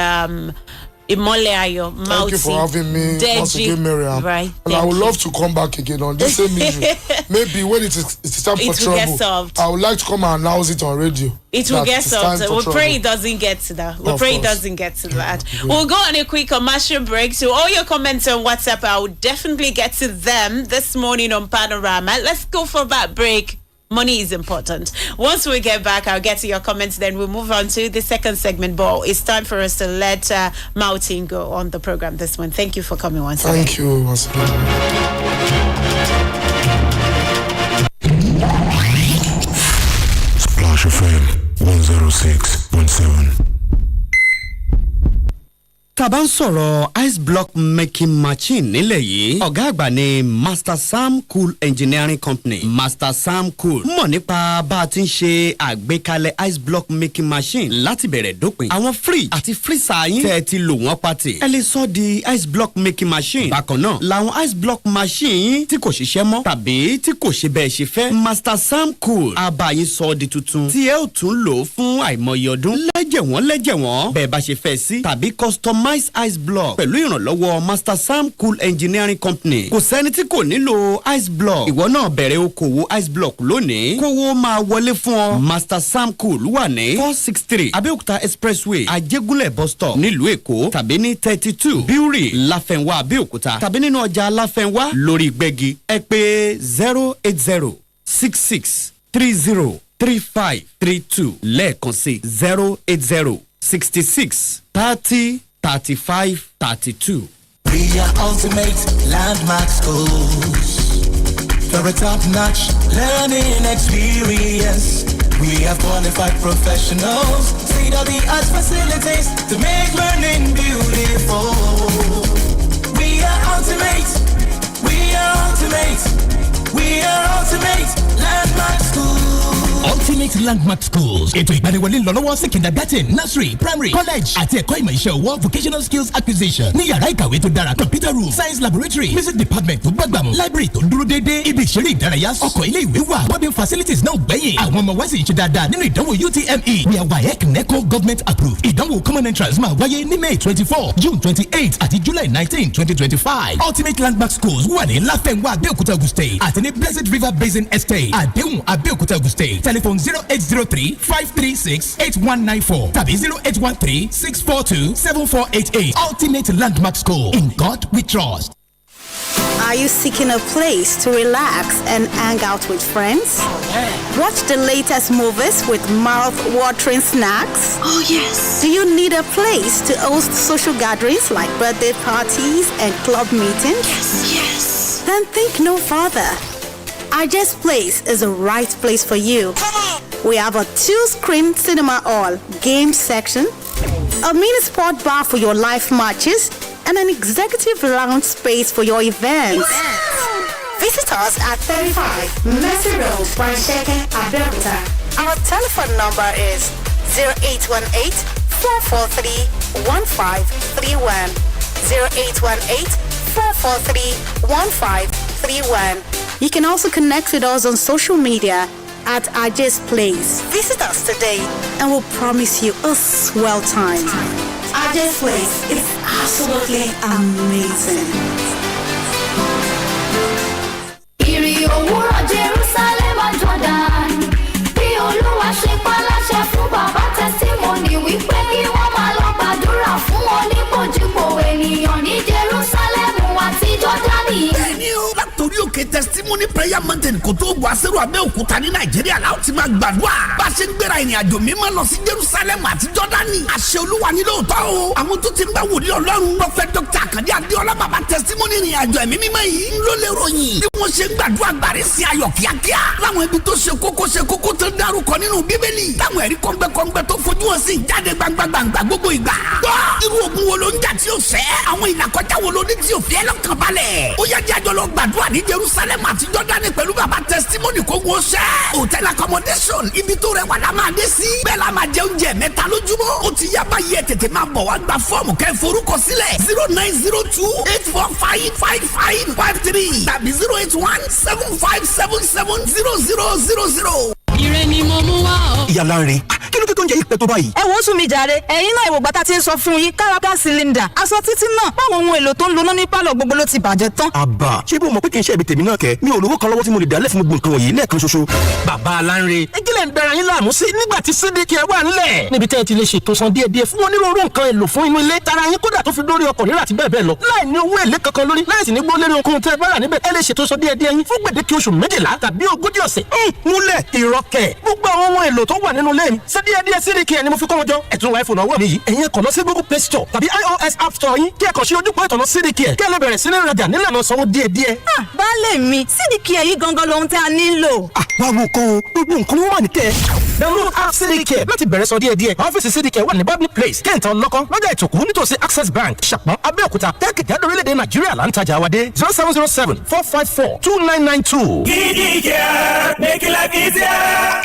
Imoleayo Mauti. Thank you for having me once again, Maryam. Right. And I would love to come back again on this same issue. Maybe when it's time for trouble, I would like to come and announce it on radio. It will get solved. We pray it doesn't get to that. We'll go on a quick commercial break. So all your comments on WhatsApp, I will definitely get to them this morning on Panorama. Let's go for that break. Money is important. Once we get back, I'll get to your comments. Then we'll move on to the second segment. But it's time for us to let Mautin go on the program this one. Thank you for coming once again. Thank you once again. Splash FM 106.7. Tàbá ń sọ̀rọ̀ ice block making machine nílẹ̀ yìí ọ̀gá àgbà ni Master Sam Cool Engineering Company. Master Sam Cool mọ̀ nípa bá a ti ń ṣe àgbékalẹ̀ ice block making machine láti bẹ̀rẹ̀ dópin. Àwọn fridge àti freezer yín tẹ́ ẹ ti lò wọ́n pàtì. Ẹ lè sọ di ice block making machine. Bákan náà làwọn ice block machine yín tí kò ṣiṣẹ́ mọ́ tàbí tí kò ṣe bẹ́ẹ̀ ṣe fẹ́. Master Sam Cool á bá yín sọ di tuntun tí ẹ ó tún lò fún àìmọye ọdún. Lẹ́jẹ̀ wọ́n bẹ́ẹ̀ bá ṣe fẹ́ sí tàbí customize ice block pẹ̀lú ìrànlọ́wọ́ Master Sam Cool Engineering Company. Kò sẹ́ni tí kò nílò ice block. Ìwọ náà bẹ̀rẹ̀ okòwò ice block lónìí. Kówó máa wọlé fún ọ. Master Sam Cool wà ní 463 Abẹ́òkúta Expressway Ajégúnlẹ̀ bus stop nílùú Èkó tàbí ní 32 Bíúrì Láfẹnwá Abẹ́òkúta tàbí nínú ọjà Láfẹnwá lórí Gbẹ́gi. Ẹ pè 08066303532 lẹ́ẹ̀kan sí 08066303532. We are ultimate landmark schools for a top-notch learning experience. We have qualified professionals, state-of-the-art facilities to make learning beautiful. We are ultimate. We are ultimate. We are ultimate landmark schools. Ultimate Landmark Schools. Ètò ìgbaniwọlé ń lọ lọ́wọ́ sí kindergarten, nursery, primary, college àti ẹ̀kọ́ ìmọ̀ iṣẹ́ ọwọ́ vocational skills acquisition. Ní yàrá ìkàwé tó dára, computer room, science laboratory, music department tó gbàgbàmù, library tó dúró déédéé, ibi ìṣeré ìdárayá, ọkọ̀ ilé ìwé wà, boarding facilities náà gbẹ̀yìn. Àwọn ọmọ wa sì ń ṣe dáadáa nínú ìdánwò UTME. We are WAEC NECO government approved. Ìdánwò common entrance máa wáyé ní May 24, June 28 àti July 19, 2025. Ultimate Landmark Schools wà ní Láfẹnwá Abẹ́òkúta Ogun State àti ní Blessed River Basin Estate, Àdéhùn Abẹ́òkúta Ogun State. Telephone 0803-536-8194 tàbí 0813-642-7488. Ultimate Landmark School. In God we trust. Are you seeking a place to relax and hang out with friends? Watch the latest movies with mouth-watering snacks? Oh, yes. Do you need a place to host social gatherings like birthday parties and club meetings? Yes. Then think no further. Aje's Place is the right place for you. We have a 2-screen cinema hall, game section, a mini sport bar for your live matches, and an executive lounge space for your events. Visit us at 35 Mercy Road, Pansheke, Abeokuta. Our telephone number is 0818-443-1531. 0818-443-1531. You can also connect with us on social media at Aje's Place. Visit us today and we'll promise you a swell time. Aje's Place is absolutely amazing. Ìrì òwúrọ̀ Jerusalem and Jordan. Bí Olúwa ṣe paláṣẹ fún bàbá testimony wípé kí wọ́n máa lọ gbàdúrà fún oníbòjúbò ènìyàn ní Jerusalem àti Jọ́dánì. Bẹ́ẹ̀ni o, látòrí òkè testimony prayer mountain kò tó gbọ́ àṣẹrù Abẹ́òkúta ní Nàìjíríà láò ti máa gbàdúrà bá a ṣe ń gbéra ìrìn àjò mímọ́ lọ sí Jerusalem àti Jọ́dánì àṣẹ Olúwa ní lóòótọ́ o àwọn tó ti ń bá wòlíì Ọlọ́run Prophet Dr. Akande Adéọlá bàbá testimony ìrìn àjò ẹ̀mí mímọ́ yìí ń ló lè ròyìn bí wọ́n ṣe ń gbàdúrà gbàrí sí ayọ̀ kíákíá láwọn ibi tó ṣe kókó tó dárúkọ nínú Bíbélì táwọn ẹ̀rí kọ́ngbẹ́kọ́ngbẹ́ tó fojú hàn sí jáde gbangba gbogbo ìgbà gbọ́ irú ogun wo ló ń jà tí ó fẹ́ àwọn ìlàkọjá wo ló ní tí ó fẹ́ lọ́kàn balẹ̀ ó yá jájọ lọ gbàdúrà ní Jerusalem àti Jọ́dánì pẹ̀lú bàbá testimony kó wọ́n ṣẹ́ hotel accommodation ibi tó rẹwà la máa dé sí bẹ́ẹ̀ la máa jẹ oúnjẹ mẹ́ta lójúmọ́ ó ti yá báyìí ẹ̀ tètè máa bọ̀ wá gba fọ́ọ̀mù kẹ́ forúkọ sílẹ̀ 0902-845-5553 tàbí 081-7577-0000. Ire ni mo mú wá o. Ìyá Lanre, kí ló dé tó ń jẹ ìpẹ́ tó báyìí? Ẹ wo sún mi jàre, ẹ̀yin náà ìwògbà tá a ti ń sọ fún yín kára gas cylinder. Aṣọ títí náà báwọn ohun èlò tó ń lo náà ní pálọ̀ gbogbo ló ti bàjẹ́ tán. Àbá, ṣé bó mọ̀ pé kì í ṣe ẹ̀bi tèmi náà kẹ́? Mi ò lówó kan lọ́wọ́ tí mo lè dálẹ̀ fún gbogbo nǹkan wọ̀nyí lẹ́ẹ̀kan ṣoṣo. Bàbá Lanre, ìjìnlẹ̀ ń bẹ̀rẹ̀ yín láàmú sí nígbà tí CDK wà ńlẹ̀. Níbi tẹ́ ẹ ti lè ṣètò san díẹ̀díẹ̀ fún onírúurú nǹkan èlò fún inú ilé. Tara yín kódà tó fi dórí ọkọ̀ rírà àti bẹ́ẹ̀ bẹ́ẹ̀ lọ. Láì ní owó èlé kankan lórí, láì sì ní gbó lérí ohunkóhun tẹ́ ẹ bá rà níbẹ̀. Ẹ lè ṣètò san díẹ̀díẹ̀ yín fún gbèdéke oṣù 12 tàbí 40 ọ̀sẹ̀. Múlẹ̀ ìrọ̀kẹ̀. Gbogbo àwọn ohun èlò tó wà nínú ilé mi. Díẹ̀díẹ̀ CDK ni mo fi kó wọn jọ. Ẹ tún ra iPhone ọwọ́ mi yìí. Ẹ̀yin kàn lọ sí Google Play Store tàbí iOS App Store yín kí ẹ kàn sí ojúpọ̀ ìtọ́nà CDK. Kí ẹ lè bẹ̀rẹ̀ sí ní rajà nílànà sanwó díẹ̀díẹ̀. Baálé mi, CDK yìí gangan lohun tí a nílò. Báwo kọ́ gbogbo nǹkan ló wà ní kẹ́. Download app CDK láti bẹ̀rẹ̀ sọ díẹ̀díẹ̀. Ọ́fíìsì CDK wà ní Public Place, Kẹ́ntàn Lọ́kọ́, lọ́jà Ìtòkú nítòsí Access Bank, Ṣàpọ̀n, Abẹ́òkúta, Tẹ́kìtẹ́ orílẹ̀-èdè Nàìjíríà là ń tajà wa dé 0707-454-2992. CDK, make life easier.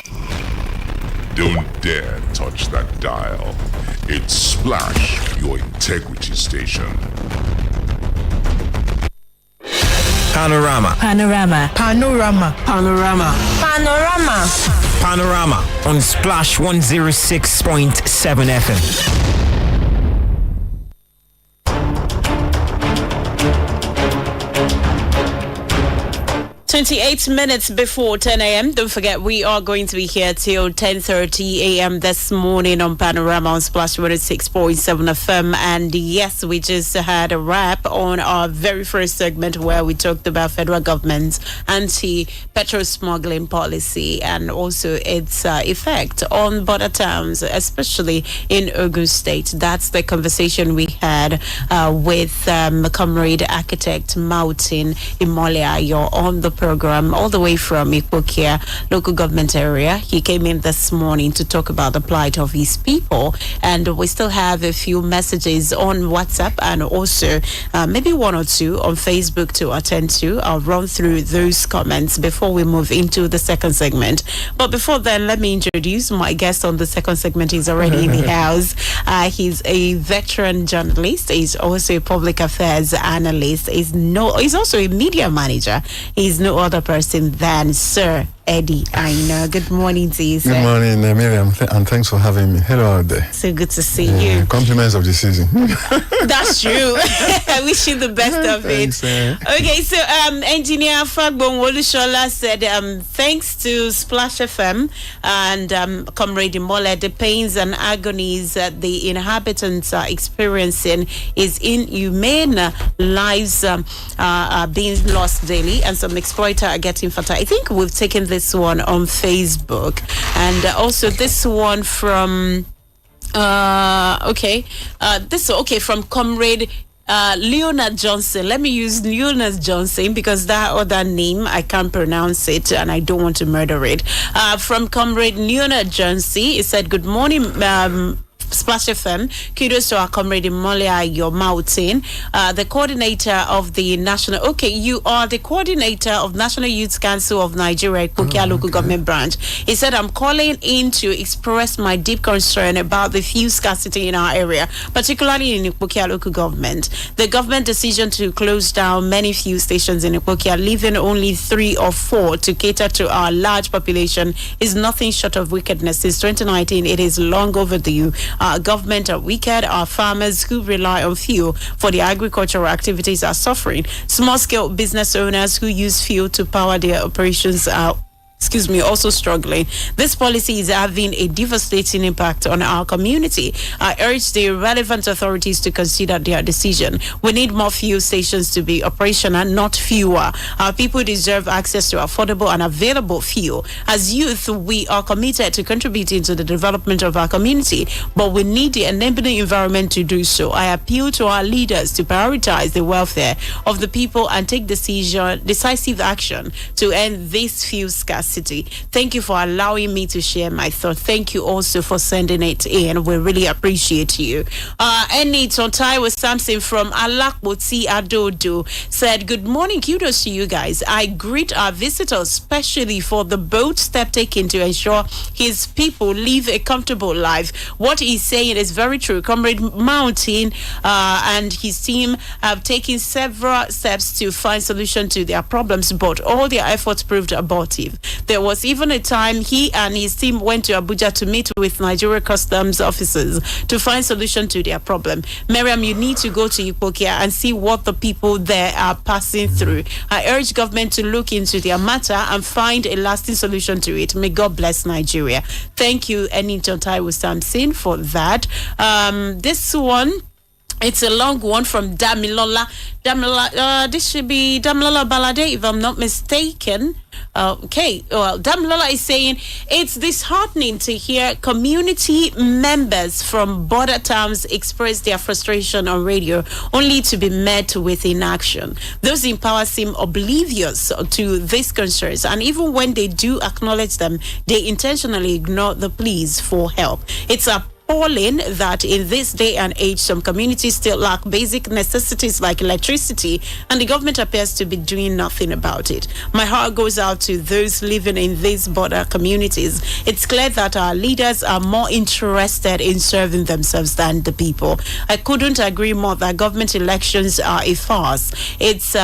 Don't dare touch that dial. It's Splash, your integrity station. Panorama. Panorama. Panorama. Panorama. Panorama. Panorama on Splash 106.7 FM. 28 minutes before 10 a.m. Don't forget, we are going to be here till 10:30 a.m. this morning on Panorama on Splash 106.7 FM. And yes, we just had a wrap on our very first segment where we talked about federal government's anti-petrol smuggling policy and also its effect on border towns, especially in Ogun State. That's the conversation we had with comrade architect Martin Imoleayo on the program all the way from Ikpokia local government area. He came in this morning to talk about the plight of his people, and we still have a few messages on WhatsApp and also maybe one or two on Facebook to attend to. I'll run through those comments before we move into the second segment. But before then, let me introduce my guest on the second segment. He's already in the house. He's a veteran journalist. He's also a public affairs analyst. He's also a media manager. He's no other person than Sir Eddie Aina. Good morning to you, sir. Good morning, Miriam, and thanks for having me. Hello out there. So good to see you. Compliments of the season. That's true. I wish you the best of Thanks, it. Okay, so Engineer Fagbon Wolushola said thanks to Splash FM and Comrade Imole, the pains and agonies that the inhabitants are experiencing is inhumane. Lives are being lost daily and some exploiters are getting fatter. I think we've taken this one on Facebook, and also this one from from Comrade Leonard Johnson. Let me use Leonard Johnson because that other name I can't pronounce it and I don't want to murder it. From Comrade Leonard Johnson, he said, "Good morning, Splash FM. Kudos to our comrade Molia Mountain, the coordinator of the national. Okay, you are the coordinator of National Youth Council of Nigeria, Ikokia local government branch. He said, I'm calling in to express my deep concern about the fuel scarcity in our area, particularly in Ikokia local government. The government decision to close down many fuel stations in Ikokia, leaving only 3 or 4 to cater to our large population, is nothing short of wickedness. Since 2019, it is long overdue. Our government are wicked. Our farmers who rely on fuel for their agricultural activities are suffering. Small-scale business owners who use fuel to power their operations are also struggling. This policy is having a devastating impact on our community. I urge the relevant authorities to consider their decision. We need more fuel stations to be operational, not fewer. Our people deserve access to affordable and available fuel. As youth, we are committed to contributing to the development of our community, but we need the enabling environment to do so. I appeal to our leaders to prioritize the welfare of the people and take decisive action to end this fuel scarcity. Thank you for allowing me to share my thought. Thank you also for sending it in. We really appreciate you. Eni Tontai with Samson from Alakboti Adodo said, good morning, kudos to you guys. I greet our visitors, especially for the bold step taken to ensure his people live a comfortable life. What he's saying is very true. Comrade Mountain and his team have taken several steps to find solution to their problems, but all their efforts proved abortive. There was even a time he and his team went to Abuja to meet with Nigeria customs officers to find solution to their problem. Maryam, you need to go to Ipokia and see what the people there are passing through. I urge government to look into their matter and find a lasting solution to it. May God bless Nigeria. Thank you, Eniton Taiwo Samson, for that. This one, it's a long one from Damilola. This should be Damilola Balade, if I'm not mistaken. Okay, well, Damilola is saying it's disheartening to hear community members from border towns express their frustration on radio, only to be met with inaction. Those in power seem oblivious to these concerns, and even when they do acknowledge them, they intentionally ignore the pleas for help. It's appalling that in this day and age, some communities still lack basic necessities like electricity, and the government appears to be doing nothing about it. My heart goes out to those living in these border communities. It's clear that our leaders are more interested in serving themselves than the people. I couldn't agree more that government elections are a farce. It's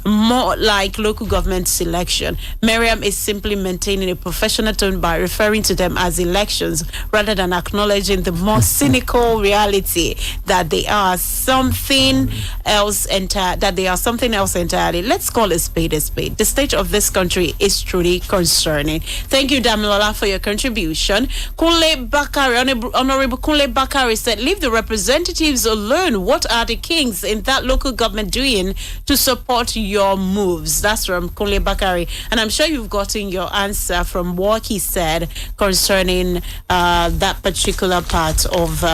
more like local government selection. Maryam is simply maintaining a professional tone by referring to them as elections rather than acknowledging the more cynical reality that they are something else entirely. Let's call a spade a spade. The state of this country is truly concerning. Thank you, Damilola, for your contribution. Kunle Bakari, Honorable Kunle Bakari said, leave the representatives alone. What are the kings in that local government doing to support your moves? That's from Kunle Bakari, and I'm sure you've gotten your answer from what he said concerning that particular part of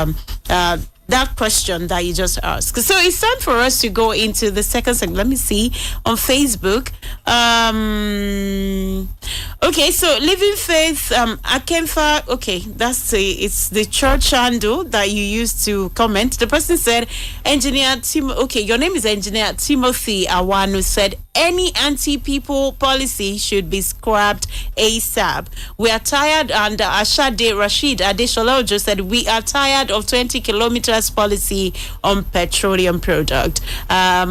that question that you just asked. So it's time for us to go into the second segment. Let me see on Facebook. Okay, so Living Faith Akemfa. Okay, it's the church handle that you used to comment. The person said, Engineer Tim. Okay, your name is Engineer Timothy Awanu, said any anti-people policy should be scrapped ASAP. We are tired, and Ashade Rashid Adesholojo said we are tired of 20 kilometers policy on petroleum product. Then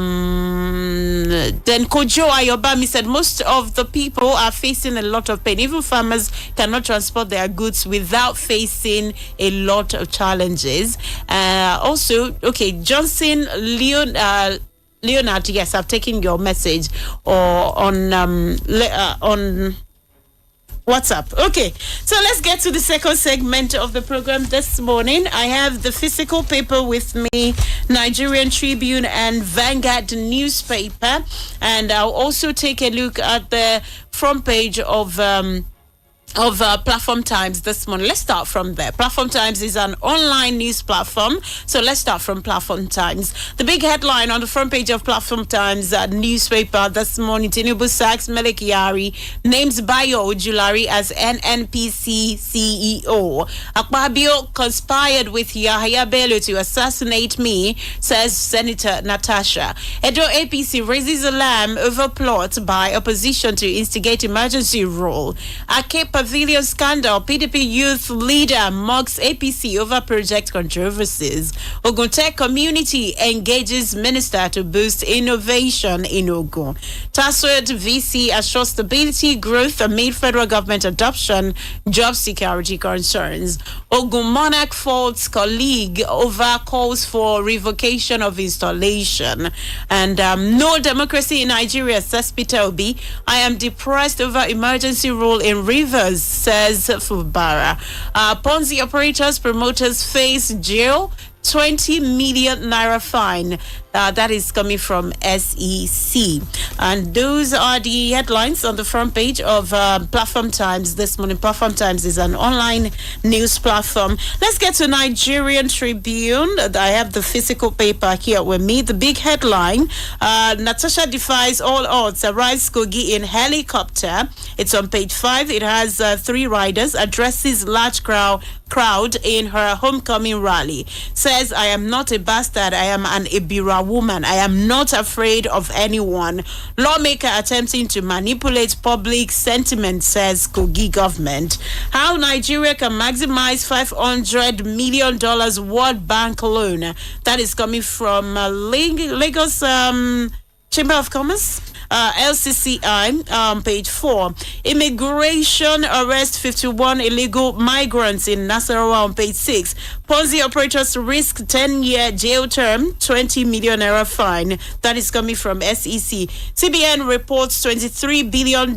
Kojo Ayobami said most of the people are facing a lot of pain. Even farmers cannot transport their goods without facing a lot of challenges. Also, okay, Johnson Leonard, yes, I've taken your message on WhatsApp. Okay, so let's get to the second segment of the program this morning. I have the physical paper with me, Nigerian Tribune and Vanguard newspaper, and I'll also take a look at the front page of Platform Times this morning. Let's start from there. Platform Times is an online news platform, so let's start from Platform Times. The big headline on the front page of Platform Times newspaper this morning: Tinubu sacks Melek Yari, names Bayo Ojulari as NNPC CEO. Akpabio conspired with Yahya Bello to assassinate me, says Senator Natasha. Edo APC raises alarm over plot by opposition to instigate emergency rule. Akepa Pavilion scandal. PDP youth leader mocks APC over project controversies. Ogun Tech community engages minister to boost innovation in Ogun. TASWED VC assures stability growth amid federal government adoption, job security concerns. Ogun Monarch faults colleague over calls for revocation of installation. And no democracy in Nigeria, says Peter Obi. I am depressed over emergency rule in rivers, says Fubara. Ponzi operators, promoters face jail. 20 million naira fine. That is coming from SEC. And those are the headlines on the front page of Platform Times this morning. Platform Times is an online news platform. Let's get to Nigerian Tribune. I have the physical paper here with me. The big headline, Natasha defies all odds, arrives Kogi in helicopter. It's on page 5. It has 3 riders, addresses large crowd in her homecoming rally. Says, I am not a bastard, I am an Ibira woman. I am not afraid of anyone. Lawmaker attempting to manipulate public sentiment, says Kogi government. How Nigeria can maximize $500 million World Bank loan. That is coming from Lagos Chamber of Commerce. LCCI, page 4. Immigration arrest 51 illegal migrants in Nasarawa on page 6. Ponzi operators risk 10-year jail term, 20 million naira fine. That is coming from SEC. CBN reports $23 billion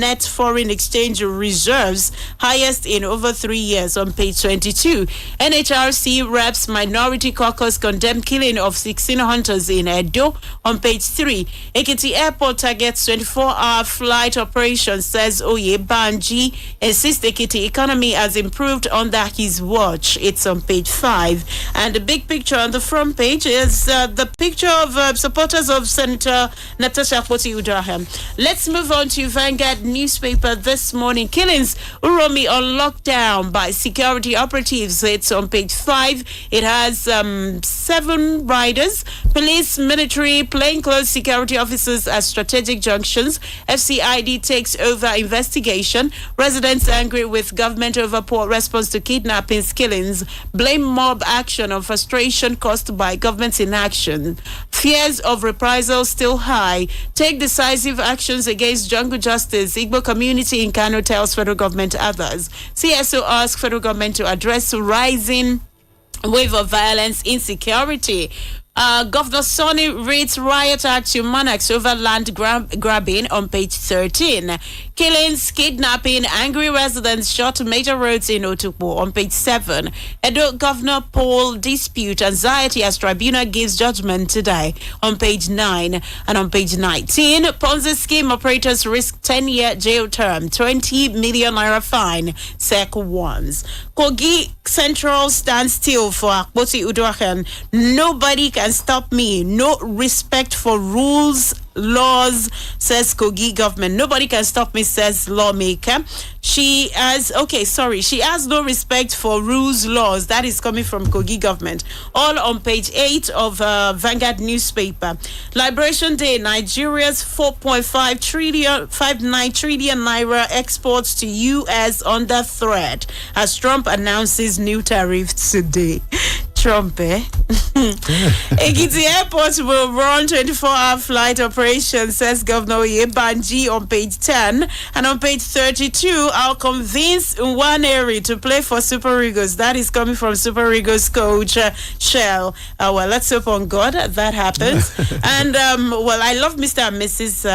net foreign exchange reserves, highest in over 3 years on page 22. NHRC reps minority caucus condemn killing of 16 hunters in Edo on page 3. Ekiti Airport targets 24-hour flight operation, says Oye Banji. Insists Ekiti economy has improved under his watch. It's on page 5. And the big picture on the front page is the picture of supporters of Senator Natasha Akpoti-Uduaghan. Let's move on to Vanguard newspaper this morning. Killings Uromi on lockdown by security operatives. It's on page 5. It has 7 riders, police, military, plainclothes security officers at strategic junctions. FCID takes over investigation. Residents angry with government over poor response to kidnappings, killings. Blame mob action on frustration caused by government's inaction. Fears of reprisal still high. Take decisive actions against jungle justice. Igbo community in Kano tells federal government others. CSO asks federal government to address rising wave of violence, insecurity. Governor Sonny reads riot act to monarchs over land grabbing on page 13. Killings, kidnapping, angry residents shot major roads in Otukpo on page 7. Edo Governor poll dispute anxiety as tribunal gives judgment today on page 9. And on page 19, Ponzi scheme operators risk 10-year jail term, 20 million naira fine, SEC warns. Kogi Central stands still for Akpoti-Uduaghan. Nobody can stop me. No respect for rules, laws, says Kogi government. Nobody can stop me, says lawmaker. She has no respect for rules, laws. That is coming from Kogi government. All on page 8 of Vanguard newspaper. Liberation Day, Nigeria's 4.59 trillion naira exports to U.S. under threat as Trump announces new tariffs today. Trump, eh? Ekiti Airport will run 24-hour flight operations, says Governor Yebanji on page 10. And on page 32, I'll convince Nwaneri to play for Super Eagles. That is coming from Super Eagles coach Shell. Well, let's hope on God that happens. And, I love Mr. and Mrs.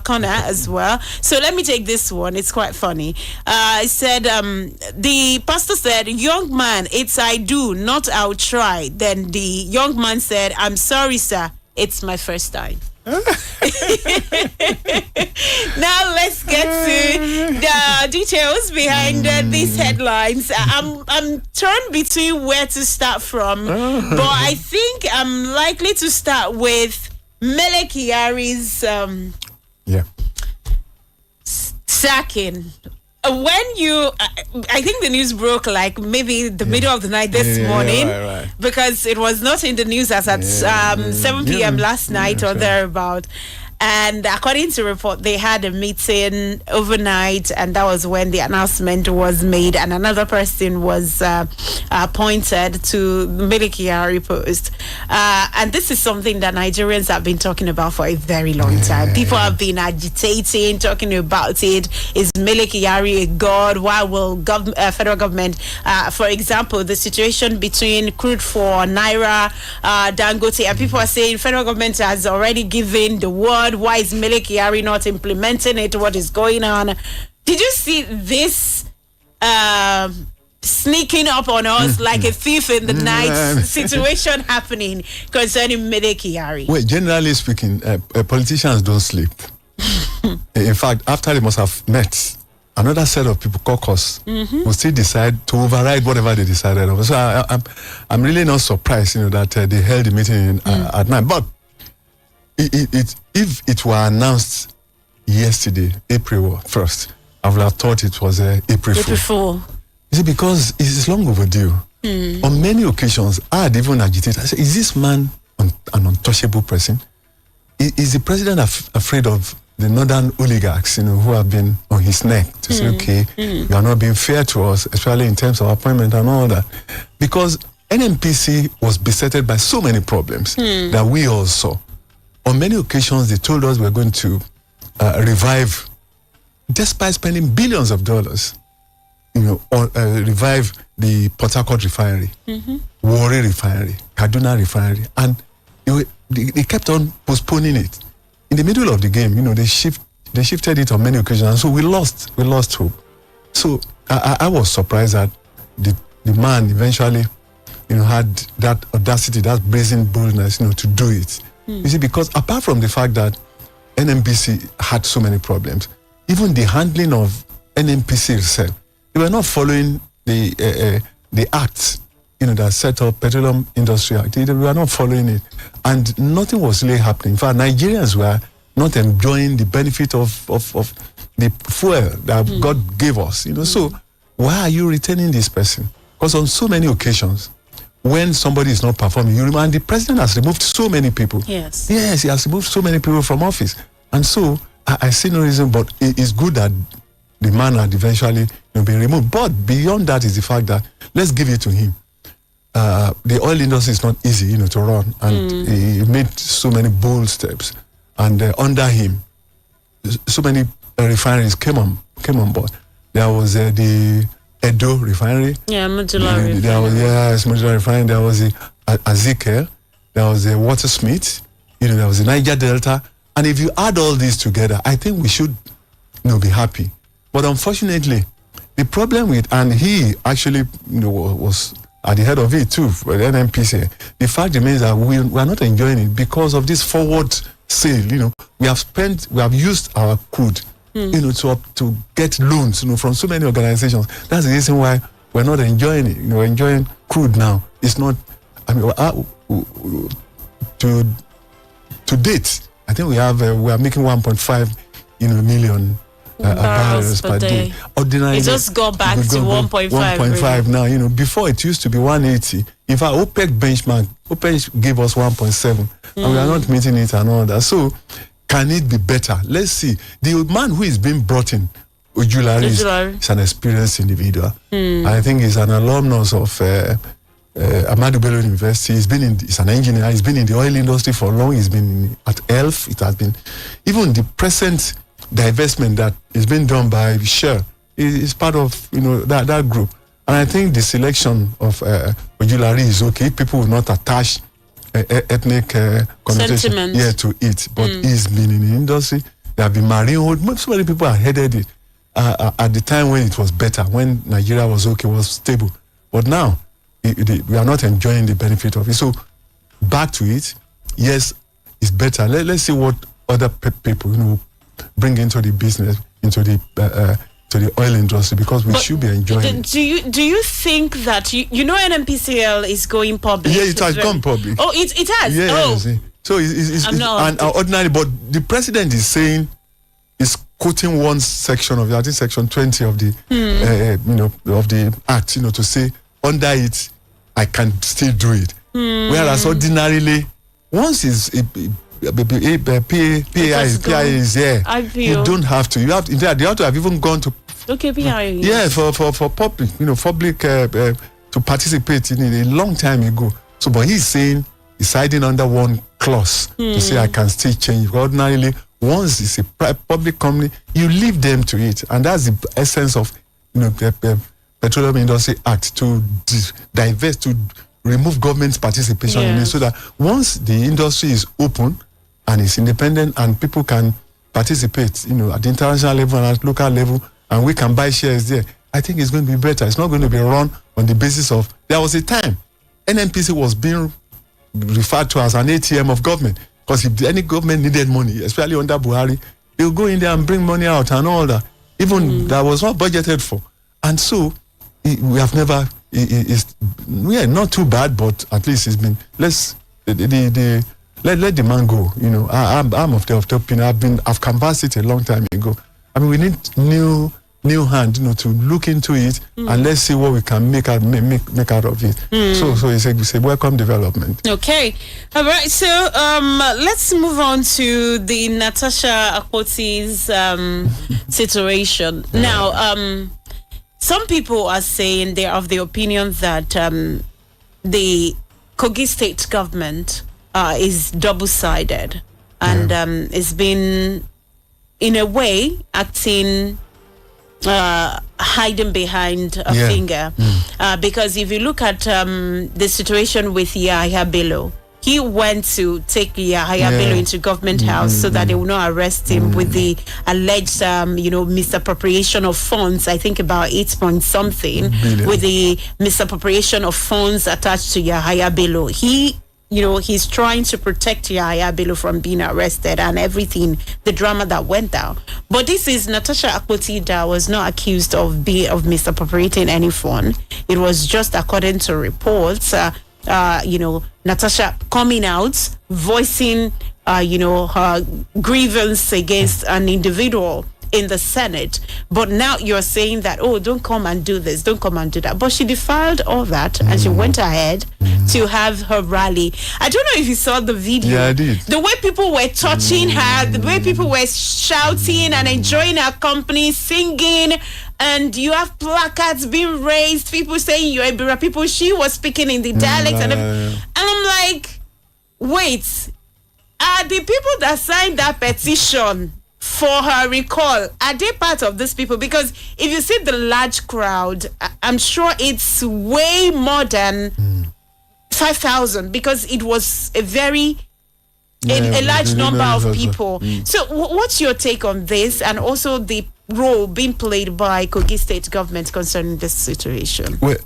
Connor as well. So let me take this one. It's quite funny. I said, the pastor said, young man, it's I do, not I'll try. Then the young man said, I'm sorry, sir. It's my first time. Now let's get to the details behind these headlines. I'm torn between where to start from, but I think I'm likely to start with Mele Kyari's sacking. When I think the news broke like maybe the middle of the night this morning, because it was not in the news as at 7 p.m. last night or thereabout. And according to report, they had a meeting overnight, and that was when the announcement was made, and another person was appointed to the Miliki Yari post. And this is something that Nigerians have been talking about for a very long time. People have been agitating, talking about it. Is Miliki Yari a god? Why will federal government, for example, the situation between crude for Naira, Dangote, and people are saying federal government has already given the word. Why is Miliki Yari not implementing it? What is going on? Did you see this sneaking up on us like a thief in the night situation happening concerning Miliki Yari? Well, generally speaking, politicians don't sleep. In fact, after they must have met, another set of people, caucus, will still decide to override whatever they decided on. So I'm really not surprised, that they held the meeting at night. But if it were announced yesterday, April 1st, I would have thought it was April Fool. You see, because it's long overdue. On many occasions, I had even agitated. I said, is this man an untouchable person? Is the president afraid of the northern oligarchs, who have been on his neck to say, okay, you are not being fair to us, especially in terms of appointment and all that? Because NNPC was besetted by so many problems that we all saw. On many occasions, they told us we're going to revive, despite spending billions of dollars, revive the Port Harcourt refinery, Warri refinery, Kaduna refinery, and they kept on postponing it. In the middle of the game, they shifted it on many occasions, and so we lost hope. So I was surprised that the man eventually, had that audacity, that brazen boldness, to do it. You see, because apart from the fact that NNPC had so many problems, even the handling of NNPC itself, they were not following the acts, that set up Petroleum Industry Act. They were not following it, and nothing was really happening. In fact, Nigerians were not enjoying the benefit of the fuel that God gave us. So why are you retaining this person? Because on so many occasions, when somebody is not performing, and the president has removed so many people. Yes, he has removed so many people from office, and so I see no reason. But it's good that the man had eventually been removed. But beyond that is the fact that, let's give it to him. The oil industry is not easy, to run, and he made so many bold steps. And under him, so many refineries came on board. There was the Edo refinery. Modular refinery. There was Modular refinery. There was the Ezekiel. There was the Watersmith. There was the Niger Delta. And if you add all these together, I think we should, be happy. But unfortunately, the problem with, and he actually was at the head of it too, for the NNPC, the fact remains that we are not enjoying it because of this forward sale. We have used our crude, to get loans, from so many organizations. That's the reason why we're not enjoying it. We're enjoying crude now. It's not, to date, I think we are making 1.5, million barrels per day. Ordinary, it just got back to 1.5. 1.5 really. Now. Before it used to be 180. In fact, OPEC benchmark, OPEC gave us 1.7, and we are not meeting it and all that. So, can it be better? Let's see. The man who is being brought in, Ojulari, is an experienced individual. I think he's an alumnus of Ahmadu Bello University. He's an engineer. He's been in the oil industry for long. He's been at ELF. It has been even the present divestment that is being done by Shell is part of that group. And I think the selection of Ojulari is okay. People will not attach ethnic connotation to it, but he's been in the industry. There have been marine. So many people are headed it at the time when it was better, when Nigeria was okay, was stable. But now we are not enjoying the benefit of it. So back to it. Yes, it's better. Let's see what other people bring into the business, into the to the oil industry, because we should be enjoying it. Do you think that NNPCL is going public? Yeah, it has gone public. Oh, it has. Yeah, oh. So it's an ordinary, but the president is saying, is quoting one section of I think section 20 of the of the act, to say under it I can still do it. Whereas ordinarily, once PI is there. You don't have to. You have to. In fact, you have to have even gone to. Okay, PI. Yeah, for public, public to participate in it a long time ago. So, but he's saying he's hiding under one clause to say I can still change. Ordinarily, once it's a public company, you leave them to it, and that's the essence of the Petroleum Industry Act, to divest, to remove government's participation in it, so that once the industry is open and it's independent and people can participate, at the international level and at local level, and we can buy shares there, I think it's going to be better. It's not going to be run on the basis of, there was a time NNPC was being referred to as an ATM of government, because if any government needed money, especially under Buhari, they'll go in there and bring money out and all that, even that was not budgeted for. And so we have never, not too bad, but at least it's been, let the man go. I'm of the opinion, I've canvassed it a long time ago. I mean, we need new hand, to look into it, and let's see what we can make out of it. So it's a welcome development. Okay, all right. So let's move on to the Natasha Akpoti's situation. Now, some people are saying they're of the opinion that the Kogi state government is double-sided, and it's been, in a way, acting hiding behind a finger, because if you look at the situation with Yahya Bello, he went to take Yahya Bello into government house so that they will not arrest him with the alleged misappropriation of funds. I think about 8 point something with the misappropriation of funds attached to Yahya Bello. He's trying to protect Yahya Bello from being arrested and everything, the drama that went down. But this is Natasha Akpoti that was not accused of misappropriating any fund. It was just according to reports, Natasha coming out, voicing, her grievance against an individual in the Senate. But now you're saying that, don't come and do this, don't come and do that. But she defiled all that and she went ahead to have her rally. I don't know if you saw the video. Yeah, I did. The way people were touching her, the way people were shouting and enjoying her company, singing, and you have placards being raised, people saying you're Ibira people. She was speaking in the dialect, and I'm like, wait, are the people that signed that petition for her recall, are they part of these people? Because if you see the large crowd, I'm sure it's way more than 5,000, because it was a very a large number of people. So what's your take on this, and also the role being played by Kogi state government concerning this situation? Well,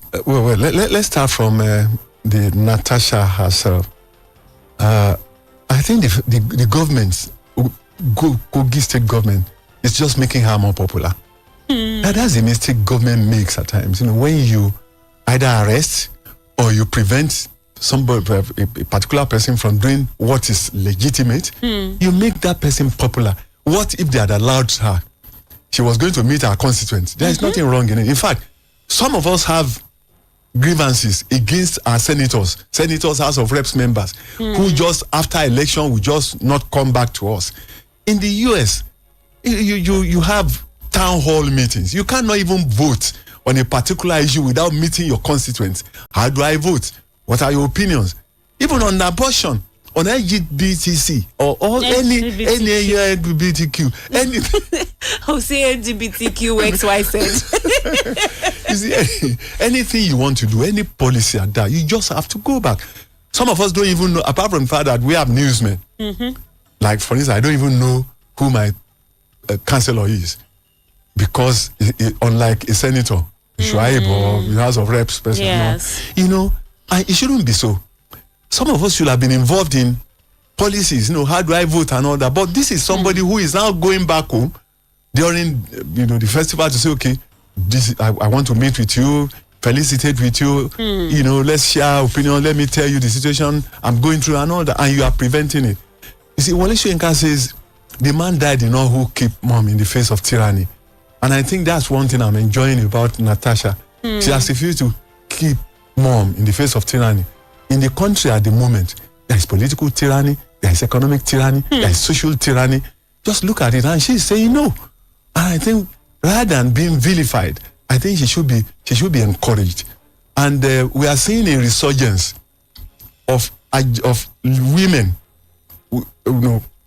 let's start from the Natasha herself. I think the government, Kogi state government, is just making her more popular. That's the mistake government makes at times. When you either arrest or you prevent somebody, a particular person, from doing what is legitimate, you make that person popular. What if they had allowed her? She was going to meet her constituents. There is nothing wrong in it. In fact, some of us have grievances against our senators, House of Reps members, who just after election will just not come back to us. In the US, you have town hall meetings. You cannot even vote on a particular issue without meeting your constituents. How do I vote? What are your opinions? Even on abortion, on LGBTC or any LGBTQ, I'll say LGBTQ XYZ. You see, anything you want to do, any policy like that, you just have to go back. Some of us don't even know, apart from the fact that we have newsmen. Like, for instance, I don't even know who my councillor is, because unlike a senator, Shuaib or the House of Reps person, it shouldn't be so. Some of us should have been involved in policies, how do I vote and all that. But this is somebody who is now going back home during, the festival to say, okay, I want to meet with you, felicitate with you, let's share our opinion, let me tell you the situation I'm going through and all that, and you are preventing it. You see, Wole Soyinka says, the man died in all who keep mom in the face of tyranny. And I think that's one thing I'm enjoying about Natasha. She has refused to keep mom in the face of tyranny. In the country at the moment, there is political tyranny, there is economic tyranny, there is social tyranny. Just look at it, and she's saying no. And I think rather than being vilified, I think she should be encouraged. And we are seeing a resurgence of women,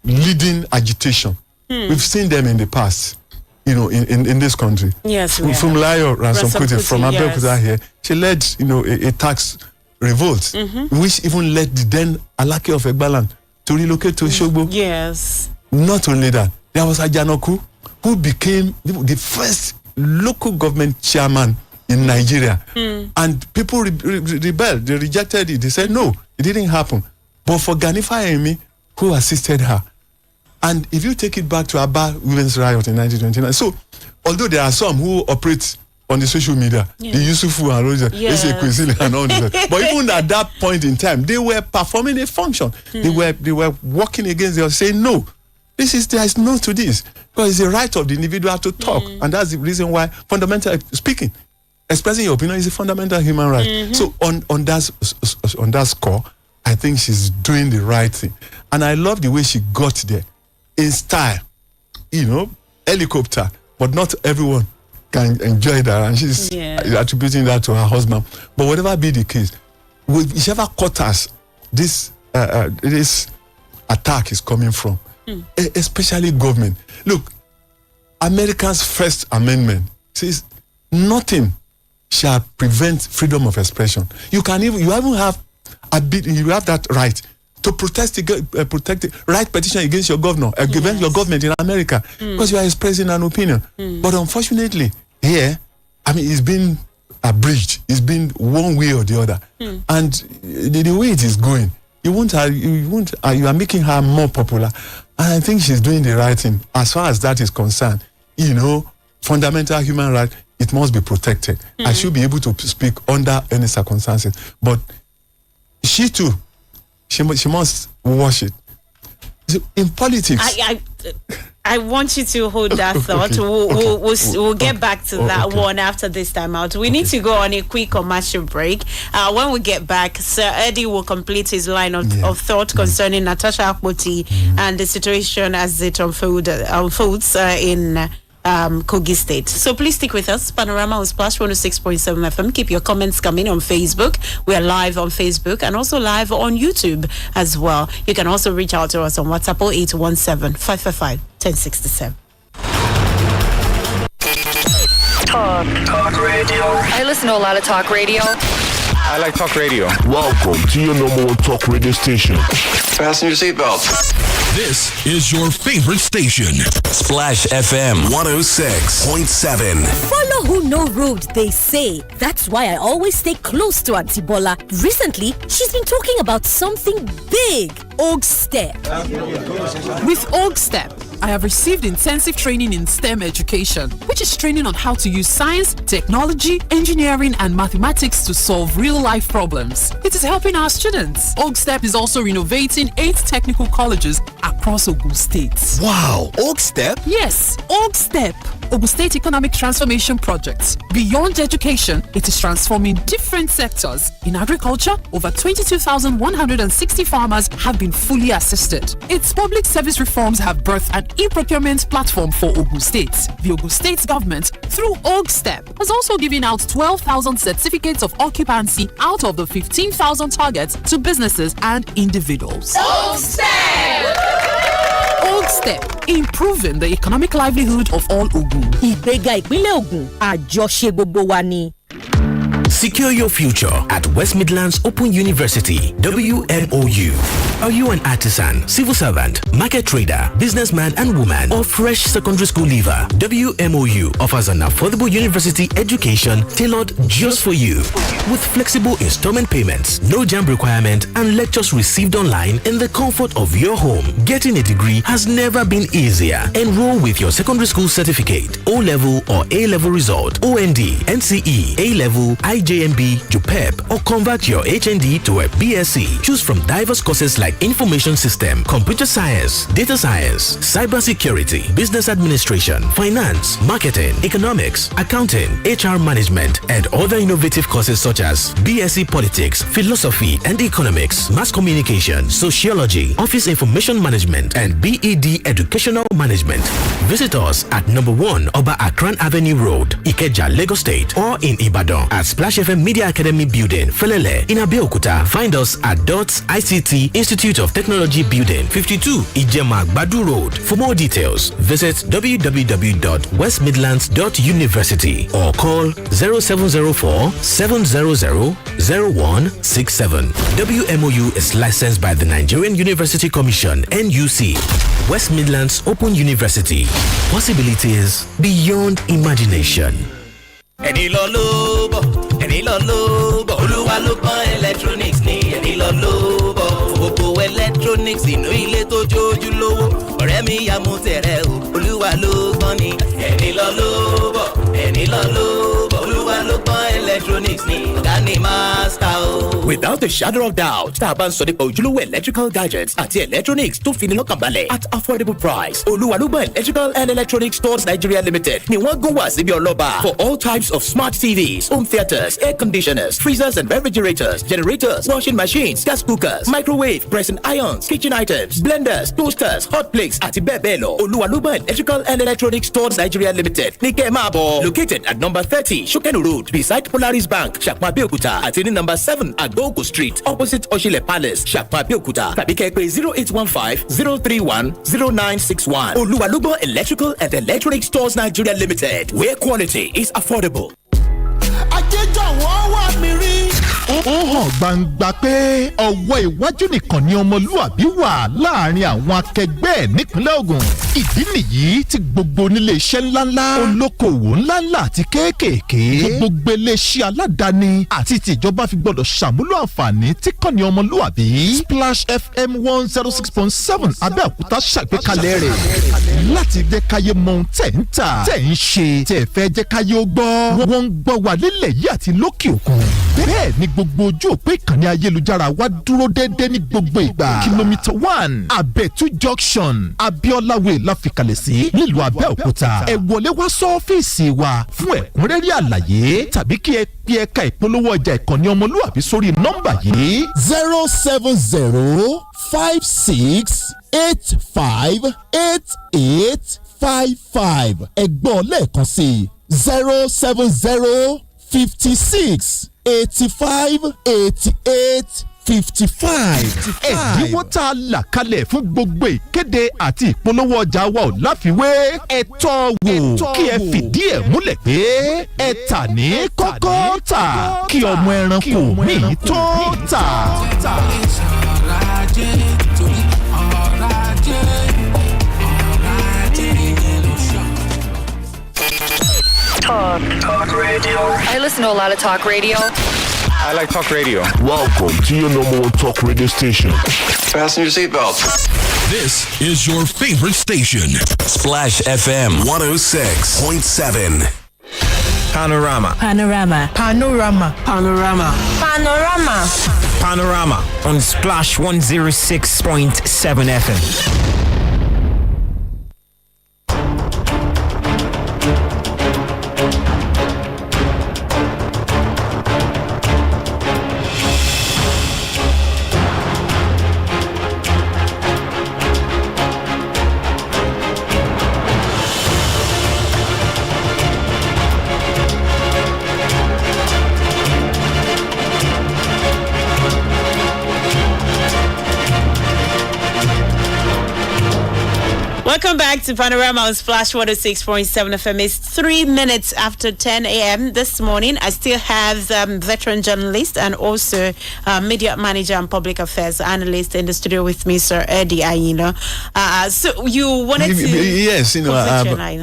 leading agitation. We've seen them in the past, in this country. Yes, from Layo Ransom-Kuti, from Abeokuta here, she led, a tax revolt, which even led the then Alake of Egbaland to relocate to Shogbo. Yes. Not only that, there was Ajanoku, who became the first local government chairman in Nigeria. And people rebelled. They rejected it. They said, no, it didn't happen. But for Ganifa Emi, who assisted her, and if you take it back to Aba Women's Riot in 1929, so although there are some who operate on the social media, the Yusufu and Roger, and all this, but even at that point in time, they were performing a function. They were working against them, saying, no, there is no to this. Because it's the right of the individual to talk. And that's the reason why, fundamentally speaking, expressing your opinion is a fundamental human right. So on that score, I think she's doing the right thing. And I love the way she got there in style, helicopter, but not everyone can enjoy that, and she's attributing that to her husband. But whatever be the case, whichever quarters this attack is coming from, especially government. Look, America's First Amendment says nothing shall prevent freedom of expression. You even have that right to protest the right petition against your governor, against your government in America, because you are expressing an opinion. But unfortunately, here, it's been abridged. It's been one way or the other. And the way it is going, you are making her more popular. And I think she's doing the right thing. As far as that is concerned, fundamental human right, it must be protected. I should be able to speak under any circumstances. But she too, she must watch it. In politics, I want you to hold that thought. Okay. We'll get back to that one after this time out. We need to go on a quick commercial break. When we get back, Sir Eddie will complete his line of thought concerning Natasha Akpoti and the situation as it unfolds in Kogi State. So please stick with us. Panorama on Splash 106.7 FM. Keep your comments coming on Facebook. We are live on Facebook and also live on YouTube as well. You can also reach out to us on WhatsApp 0817-555-1067. Talk radio. I listen to a lot of talk radio. I like talk radio. Welcome to your number one talk radio station. Fasten your seatbelts. This is your favorite station. Splash FM 106.7. Follow who know road, they say. That's why I always stay close to Auntie Bola. Recently, she's been talking about something big. Og Step. With Og Step, I have received intensive training in STEM education, which is training on how to use science, technology, engineering, and mathematics to solve real-life problems. It is helping our students. Og Step is also renovating 8 technical colleges across Ogun State. Wow, Og Step? Yes, Og Step. Ogun State Economic Transformation Project. Beyond education, it is transforming different sectors. In agriculture, over 22,160 farmers have been fully assisted. Its public service reforms have birthed an e-procurement platform for Ogun State. The Ogun State government, through Og Step, has also given out 12,000 certificates of occupancy out of the 15,000 targets to businesses and individuals. Og Step! Og Step, improving the economic livelihood of all Ogun. Ìgbéga ìpínlẹ̀ Ògùn, àjọṣe gbogbo wa ni. Secure your future at West Midlands Open University, WMOU. Are you an artisan, civil servant, market trader, businessman and woman, or fresh secondary school leaver? WMOU offers an affordable university education tailored just for you. With flexible installment payments, no JAMB requirement, and lectures received online in the comfort of your home. Getting a degree has never been easier. Enroll with your secondary school certificate, O-level or A-level result, OND, NCE, A-level, IJMB, JUPEP, or convert your HND to a BSc. Choose from diverse courses like like information system, computer science, data science, cybersecurity, business administration, finance, marketing, economics, accounting, HR management, and other innovative courses such as BSc Politics, Philosophy and Economics, Mass Communication, Sociology, Office Information Management, and BEd Educational Management. Visit us at number 1 Oba Akran Avenue Road, Ikeja, Lagos State, or in Ibadan at Splash FM Media Academy Building, Felele. In Abeokuta, find us at DOTS ICT Institute of Technology Building, 52 Ijema Badu Road. For more details, visit www.westmidlands.university or call 0704 700 0167. WMOU is licensed by the Nigerian University Commission, NUC. West Midlands Open University. Possibilities beyond imagination. ẹni lọ ló bọ̀ olúwa ló pọ́n electronics ní ẹni lọ ló bọ̀ gbogbo electronics inú ilé tó jójúlówó ọ̀rẹ́ mi yà mú tẹ̀rẹ̀ o olúwa ló pọ́n ní ẹni lọ ló bọ̀ olúwa ló pọ́n electronics ní ọ̀gá ni master o. Without a shadow of doubt, tá a bá ń sọ nípa ojúlówó electrical gadgets àti electronics tó fini lọ́kàn balẹ̀ at affordable price. Olúwalúgbọ̀n Electrical and Electronic Stores Nigeria Limited ni wọ́n gún wá síbi ọlọ́ba for all types of smart TVs, home theaters, air conditioners, freezers and refrigerators, generators, washing machines, gas cookers, microwave, pressing irons, kitchen items, blenders, toasters, hot plates àti bẹ́ẹ̀ bẹ́ẹ̀ lọ. Olúwalúgbọ̀n Electrical and Electronic Stores Nigeria Limited ní kẹ́ ẹ máa bọ̀. Located at number 30 Shokenu Road beside Polaris Bank, Ṣàpọ̀n Abẹ́òkúta àti ní number 7 Agbogo Street opposite Oshile Palace, Ṣàpọ̀n Abẹ́òkúta tàbí kẹ́ ẹ pè 0815-031-0961. Olúwalúgbọ̀n Electrical and Electronic Stores Nigeria Limited, where quality is affordable. Ajẹ́jọ̀wọ́ wà mí rí. Ó hàn gbangba pé ọwọ́ iwájú nìkan ni ọmọlúwàbí wà láàrin àwọn akẹgbẹ́ ẹ̀ nípínlẹ̀ Ògùn. Ìdí nìyí tí gbogbo onílé iṣẹ́ ńláńlá, olókoòwò ńláńlá àti kéékèèké, gbogbo iléeṣẹ́ aládàáni àti tìjọba fi gbọ́dọ̀ ṣàmúlò àǹfààní tí kàn ní ọmọlúwàbí. Splash FM 106.7 Abẹ́òkúta ṣàgbékalẹ̀ rẹ̀ láti jẹ́ káyé mọ ohun tẹ̀ ń tà, tẹ̀ ń ṣe, tẹ̀ fẹ́ jẹ́ káyé ó gbọ́. Wọ́n ń gbọ́ wà nílẹ̀ yìí àti lókè òkun. Bẹ́ẹ̀ ni gbogbo ojú òpó ìkànnì ayélujára wa dúró déédéé ní gbogbo ìgbà. Kìlómítà 1 Àbẹ̀tú junction Abiola Way la fi kalẹ̀ sí nílùú Abẹ́òkúta. Ẹ wọlé wá sọ́fíìsì wa fún ẹ̀kúnrẹ́rẹ́ àlàyé tàbí kí ẹ pe ẹ̀ka ìpolówó ọjà ìkànnì ọmọlúwàbí sórí nọ́mbà yìí 07056858855. Ẹ gbọ́ lẹ́ẹ̀kan sí 07056858855. Ẹ̀dínwó tá a là kalẹ̀ fún gbogbo ìkéde àti ìpolówó ọjà wa ò láfiwé. Ẹ tọ́ wò kí ẹ fìdí ẹ̀ múlẹ̀ pé ẹ tà ní kọ́kọ́ tà kí ọmọ ẹranko míì tó tà. Talk radio. I listen to a lot of talk radio. I like talk radio. Welcome to your number 1 talk radio station. Fasten your seatbelts. This is your favorite station. Splash FM 106.7. Panorama. Panorama. Panorama. Panorama. Panorama. Panorama on Splash 106.7 FM. Welcome back to Panorama on Splash 106.7 FM. It's 3 minutes after 10 a.m. this morning. I still have veteran journalist and also media manager and public affairs analyst in the studio with me, Sir Eddie Ayino. So you wanted to... Yes, you know,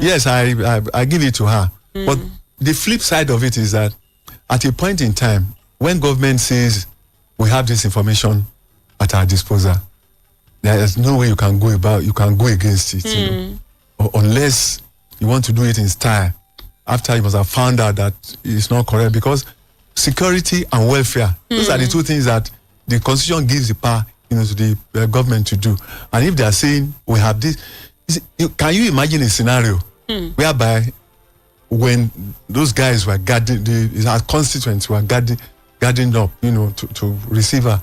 yes, I give it to her. But the flip side of it is that at a point in time, when government says we have this information at our disposal, there's no way you can go against it, you know, unless you want to do it in style. After you must have found out that it's not correct, because security and welfare, those are the two things that the Constitution gives the power to the government to do. And if they are saying we have this, can you imagine a scenario whereby when those guys were guarding, our constituents were guarding up, to receive her,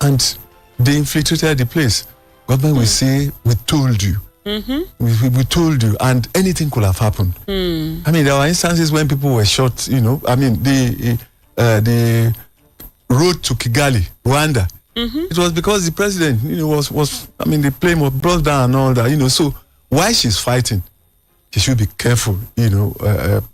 and they infiltrated the place. Government will say, we told you. We told you, and anything could have happened. I mean, there were instances when people were shot, I mean, the road to Kigali, Rwanda, it was because the president, the plane was brought down and all that, so while she's fighting, she should be careful,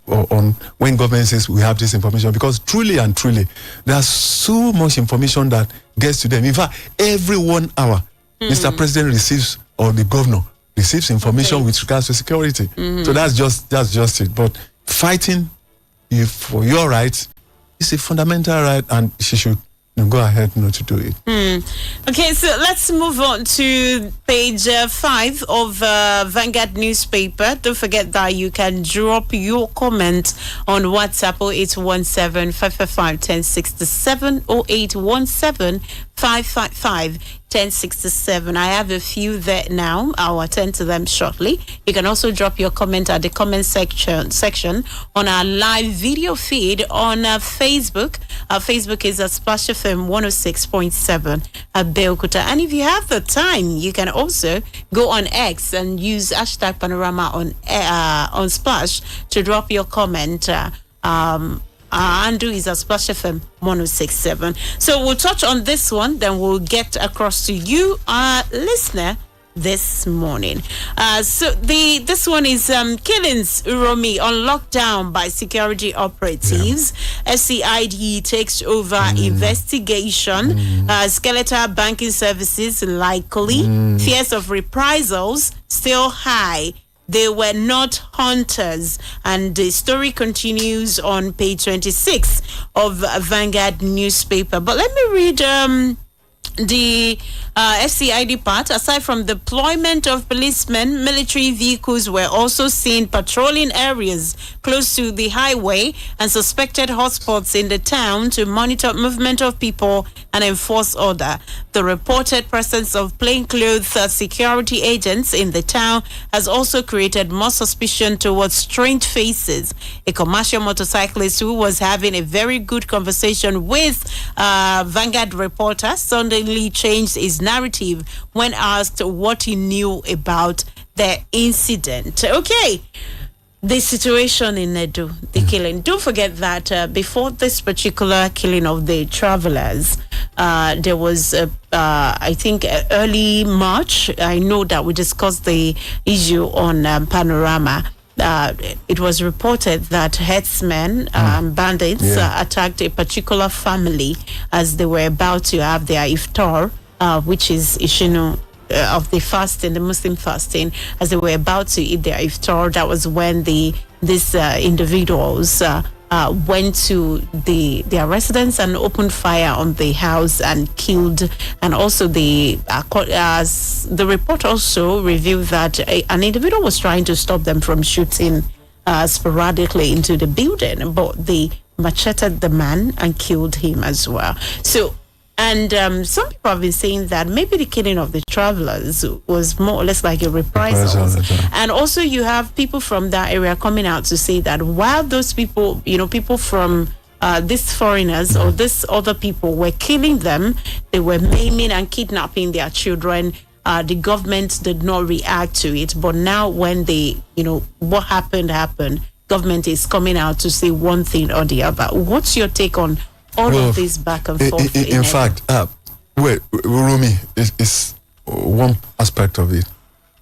on when government says we have this information, because truly and truly, there's so much information that gets to them. In fact, every 1 hour, Mr. President receives, or the governor receives information with regards to security. So that's just it. But fighting for your rights is a fundamental right, and she should go ahead to do it. Okay, so let's move on to page 5 of Vanguard newspaper. Don't forget that you can drop your comment on WhatsApp 0817 555 1067 0817 555 1067. I have a few there now. I'll attend to them shortly. You can also drop your comment at the comment section on our live video feed on Facebook. Our Facebook is at Splash FM 106.7 at Beokuta. And if you have the time, you can also go on X and use hashtag Panorama on Splash to drop your comment. Andrew is at Splash FM 106.7. So we'll touch on this one, then we'll get across to you, our listener, this morning. So this one is killings Uromi on lockdown by security operatives. SCID takes over investigation. Skeletal banking services likely. Fears of reprisals still high. They were not hunters. And the story continues on page 26 of Vanguard newspaper. But let me read the FCID part. Aside from deployment of policemen, military vehicles were also seen patrolling areas close to the highway and suspected hotspots in the town to monitor movement of people and enforce order. The reported presence of plainclothes security agents in the town has also created more suspicion towards strange faces. A commercial motorcyclist who was having a very good conversation with Vanguard reporter suddenly changed his narrative when asked what he knew about the incident. Okay. The situation in Edo, the killing. Don't forget that before this particular killing of the travelers, there was, I think, early March. I know that we discussed the issue on Panorama. It was reported that herdsmen, bandits, attacked a particular family as they were about to have their iftar, which is Ishino. Of the fasting, the Muslim fasting, as they were about to eat their iftar. That was when these individuals went to their residence and opened fire on the house and killed. And also the report also revealed that an individual was trying to stop them from shooting sporadically into the building, but they macheted the man and killed him as well. So. And some people have been saying that maybe the killing of the travelers was more or less like a reprisal. And also you have people from that area coming out to say that while those people, people from these foreigners or these other people were killing them, they were maiming and kidnapping their children. The government did not react to it. But now when what happened, government is coming out to say one thing or the other. What's your take on all of this back and forth? In fact, Rumi is one aspect of it.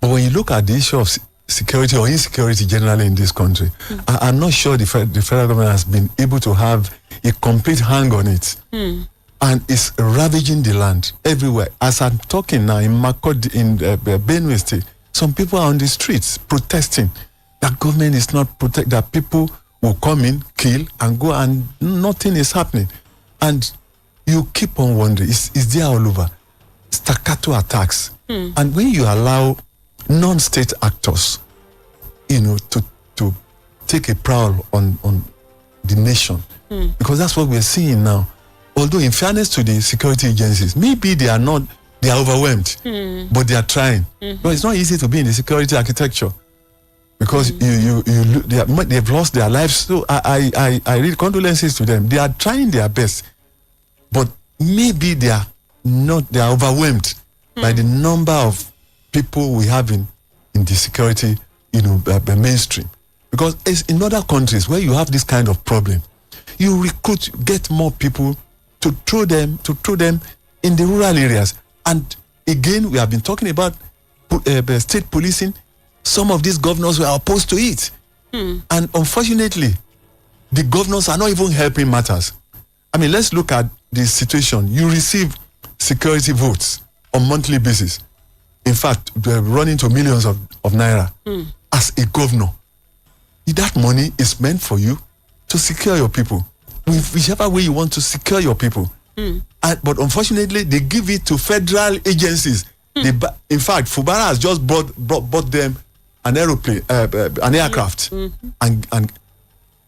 But when you look at the issue of security or insecurity generally in this country, I'm not sure the federal government has been able to have a complete hang on it. And it's ravaging the land everywhere. As I'm talking now in Makodi, in Benue State, some people are on the streets protesting that government is not protect, that people will come in, kill, and go, and nothing is happening. And you keep on wondering, is there all over? Staccato attacks. And when you allow non-state actors, to take a prowl on the nation, because that's what we're seeing now. Although in fairness to the security agencies, maybe they are not They are overwhelmed, but they are trying. But it's not easy to be in the security architecture because they've lost their lives. So I read condolences to them. They are trying their best, but maybe they are overwhelmed by the number of people we have in the security, mainstream. Because it's in other countries where you have this kind of problem, you get more people to throw them in the rural areas. And again, we have been talking about state policing. Some of these governors were opposed to it. And unfortunately, the governors are not even helping matters. I mean, let's look at the situation. You receive security votes on monthly basis. In fact, they're running to millions of naira. As a governor, that money is meant for you to secure your people. Whichever way you want to secure your people. But unfortunately, they give it to federal agencies. In fact, Fubara has just bought them an aeroplane, an aircraft. And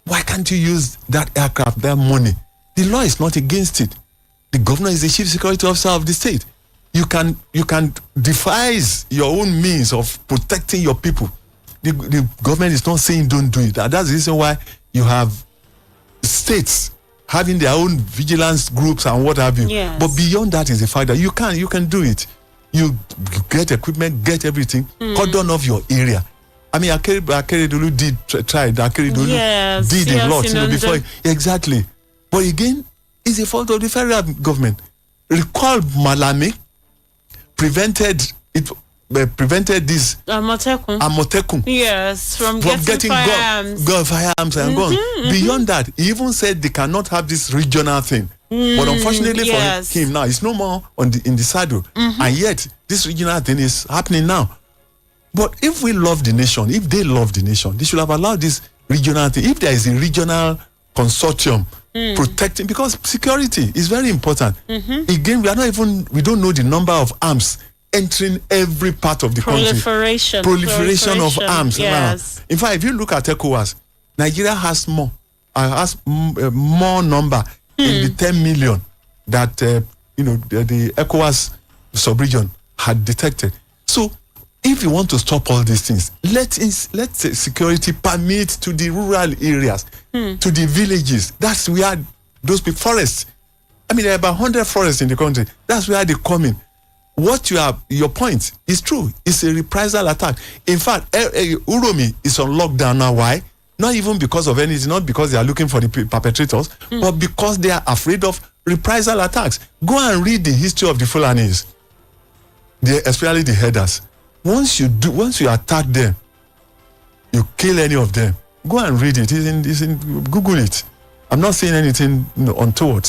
why can't you use that aircraft, that money? The law is not against it. The governor is the chief security officer of the state. You can devise your own means of protecting your people. The government is not saying don't do it. That's the reason why you have states having their own vigilance groups and what have you. Yes. But beyond that is the fact that you can do it. You get equipment, get everything, cordon off your area. I mean, Akeredolu tried. Akeredolu did a lot before. Exactly. But again, it's a fault of the federal government. Recall Malami prevented this Amotekun. Yes, from getting firearms. Firearms and guns. Beyond that, he even said they cannot have this regional thing. But unfortunately for him now, it's no more in the saddle. And yet, this regional thing is happening now. But if we love the nation, if they love the nation, they should have allowed this regional thing. If there is a regional consortium protecting, because security is very important. Again, we don't know the number of arms entering every part of the country. Proliferation of arms. Yes. Now, in fact, if you look at ECOWAS, Nigeria has more number in the 10 million that the ECOWAS sub-region had detected. So, if you want to stop all these things, let security permit to the rural areas, to the villages. That's where those big forests. I mean, there are about 100 forests in the country. That's where they come in. Your point is true. It's a reprisal attack. In fact, Uromi is on lockdown now. Why? Not even because of anything, not because they are looking for the perpetrators, but because they are afraid of reprisal attacks. Go and read the history of the Fulanis, especially the headers. Once you attack them, you kill any of them. Go and read it. It's in Google it. I'm not saying anything untoward.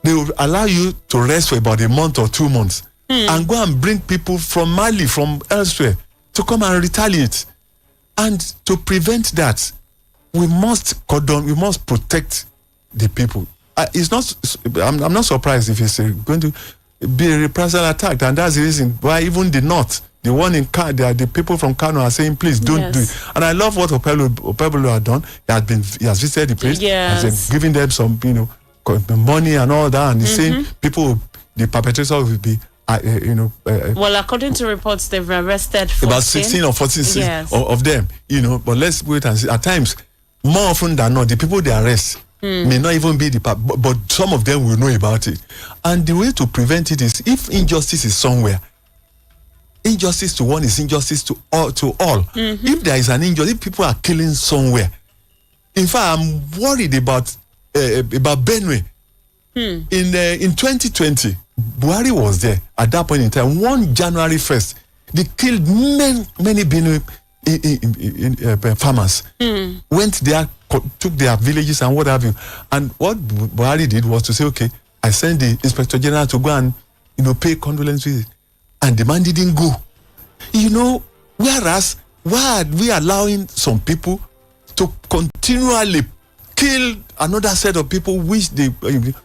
They will allow you to rest for about a month or 2 months and go and bring people from Mali, from elsewhere, to come and retaliate. And to prevent that, we must protect the people. I'm not surprised if it's going to be a reprisal attack, and that's the reason why even the North, the one in the people from Kano are saying, please don't do it. And I love what Opebolo had done. He has visited the place, has given them some, money and all that, and he's saying the perpetrators will be, well, according to reports, they've arrested 14. About 16 or 14 of them, But let's wait and see. At times, more often than not, the people they arrest may not even be but some of them will know about it. And the way to prevent it is, if injustice is somewhere, injustice to one is injustice to all. If there is an injustice, if people are killing somewhere, in fact, I'm worried about Benue. In 2020, Buhari was there at that point in time. 1 January 1st, they killed many Benue farmers. Went there, took their villages and what have you. And what Buhari did was to say, okay, I sent the Inspector General to go and pay condolences, and the man didn't go. Whereas why are we allowing some people to continually kill another set of people which they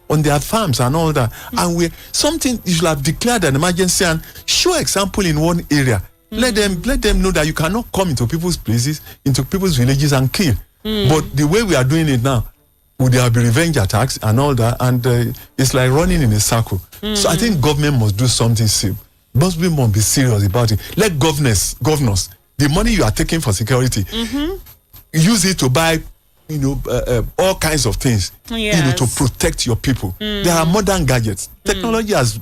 on their farms and all that? And you should have declared an emergency and show example in one area. Let them know that you cannot come into people's places, into people's villages and kill. But the way we are doing it now, would there be revenge attacks and all that? And it's like running in a circle. So I think government must do something serious. Must be serious about it. Let governors, the money you are taking for security, use it to buy, all kinds of things, to protect your people. There are modern gadgets. Technology has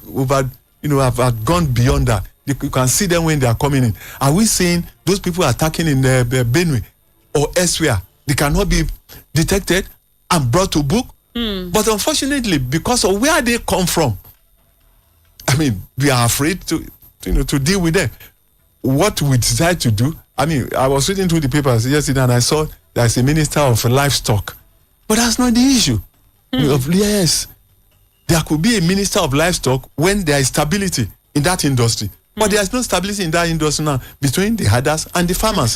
have gone beyond that. You can see them when they are coming in. Are we saying those people attacking in Benue or elsewhere, they cannot be detected and brought to book? But unfortunately, because of where they come from, I mean, we are afraid to deal with them. What we decide to do, I mean, I was reading through the papers yesterday and I saw there's a minister of livestock. But that's not the issue. Yes, there could be a minister of livestock when there is stability in that industry. But there's no stability in that industry now between the herders and the farmers.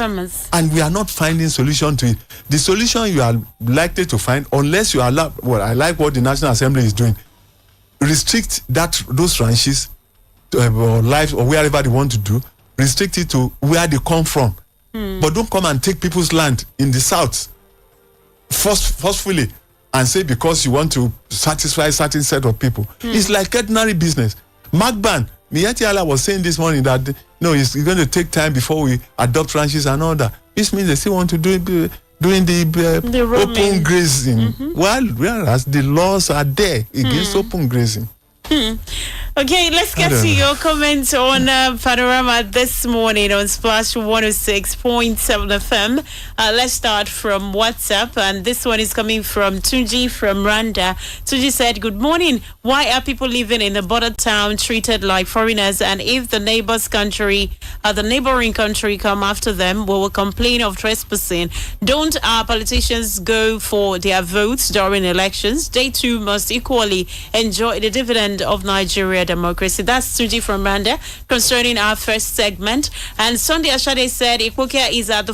And we are not finding solution to it. The solution you are likely to find, unless you allow, I like what the National Assembly is doing, restrict those ranches or lives or wherever they want to do, restrict it to where they come from. But don't come and take people's land in the south forcefully and say because you want to satisfy a certain set of people. It's like ordinary business. Magban, Miyati was saying this morning that it's going to take time before we adopt ranches and all that. This means they still want to do it during the open grazing. Whereas the laws are there against open grazing. Okay, let's get to your comments on Panorama this morning on Splash 106.7 FM. Let's start from WhatsApp, and this one is coming from Tunji from Randa. Tunji said, "Good morning. Why are people living in the border town treated like foreigners? And if the neighboring country come after them, we will complain of trespassing. Don't our politicians go for their votes during elections? They too must equally enjoy the dividend of Nigeria democracy." That's Tunji from Randa concerning our first segment. And Sunday Ashade said Ikwokia is at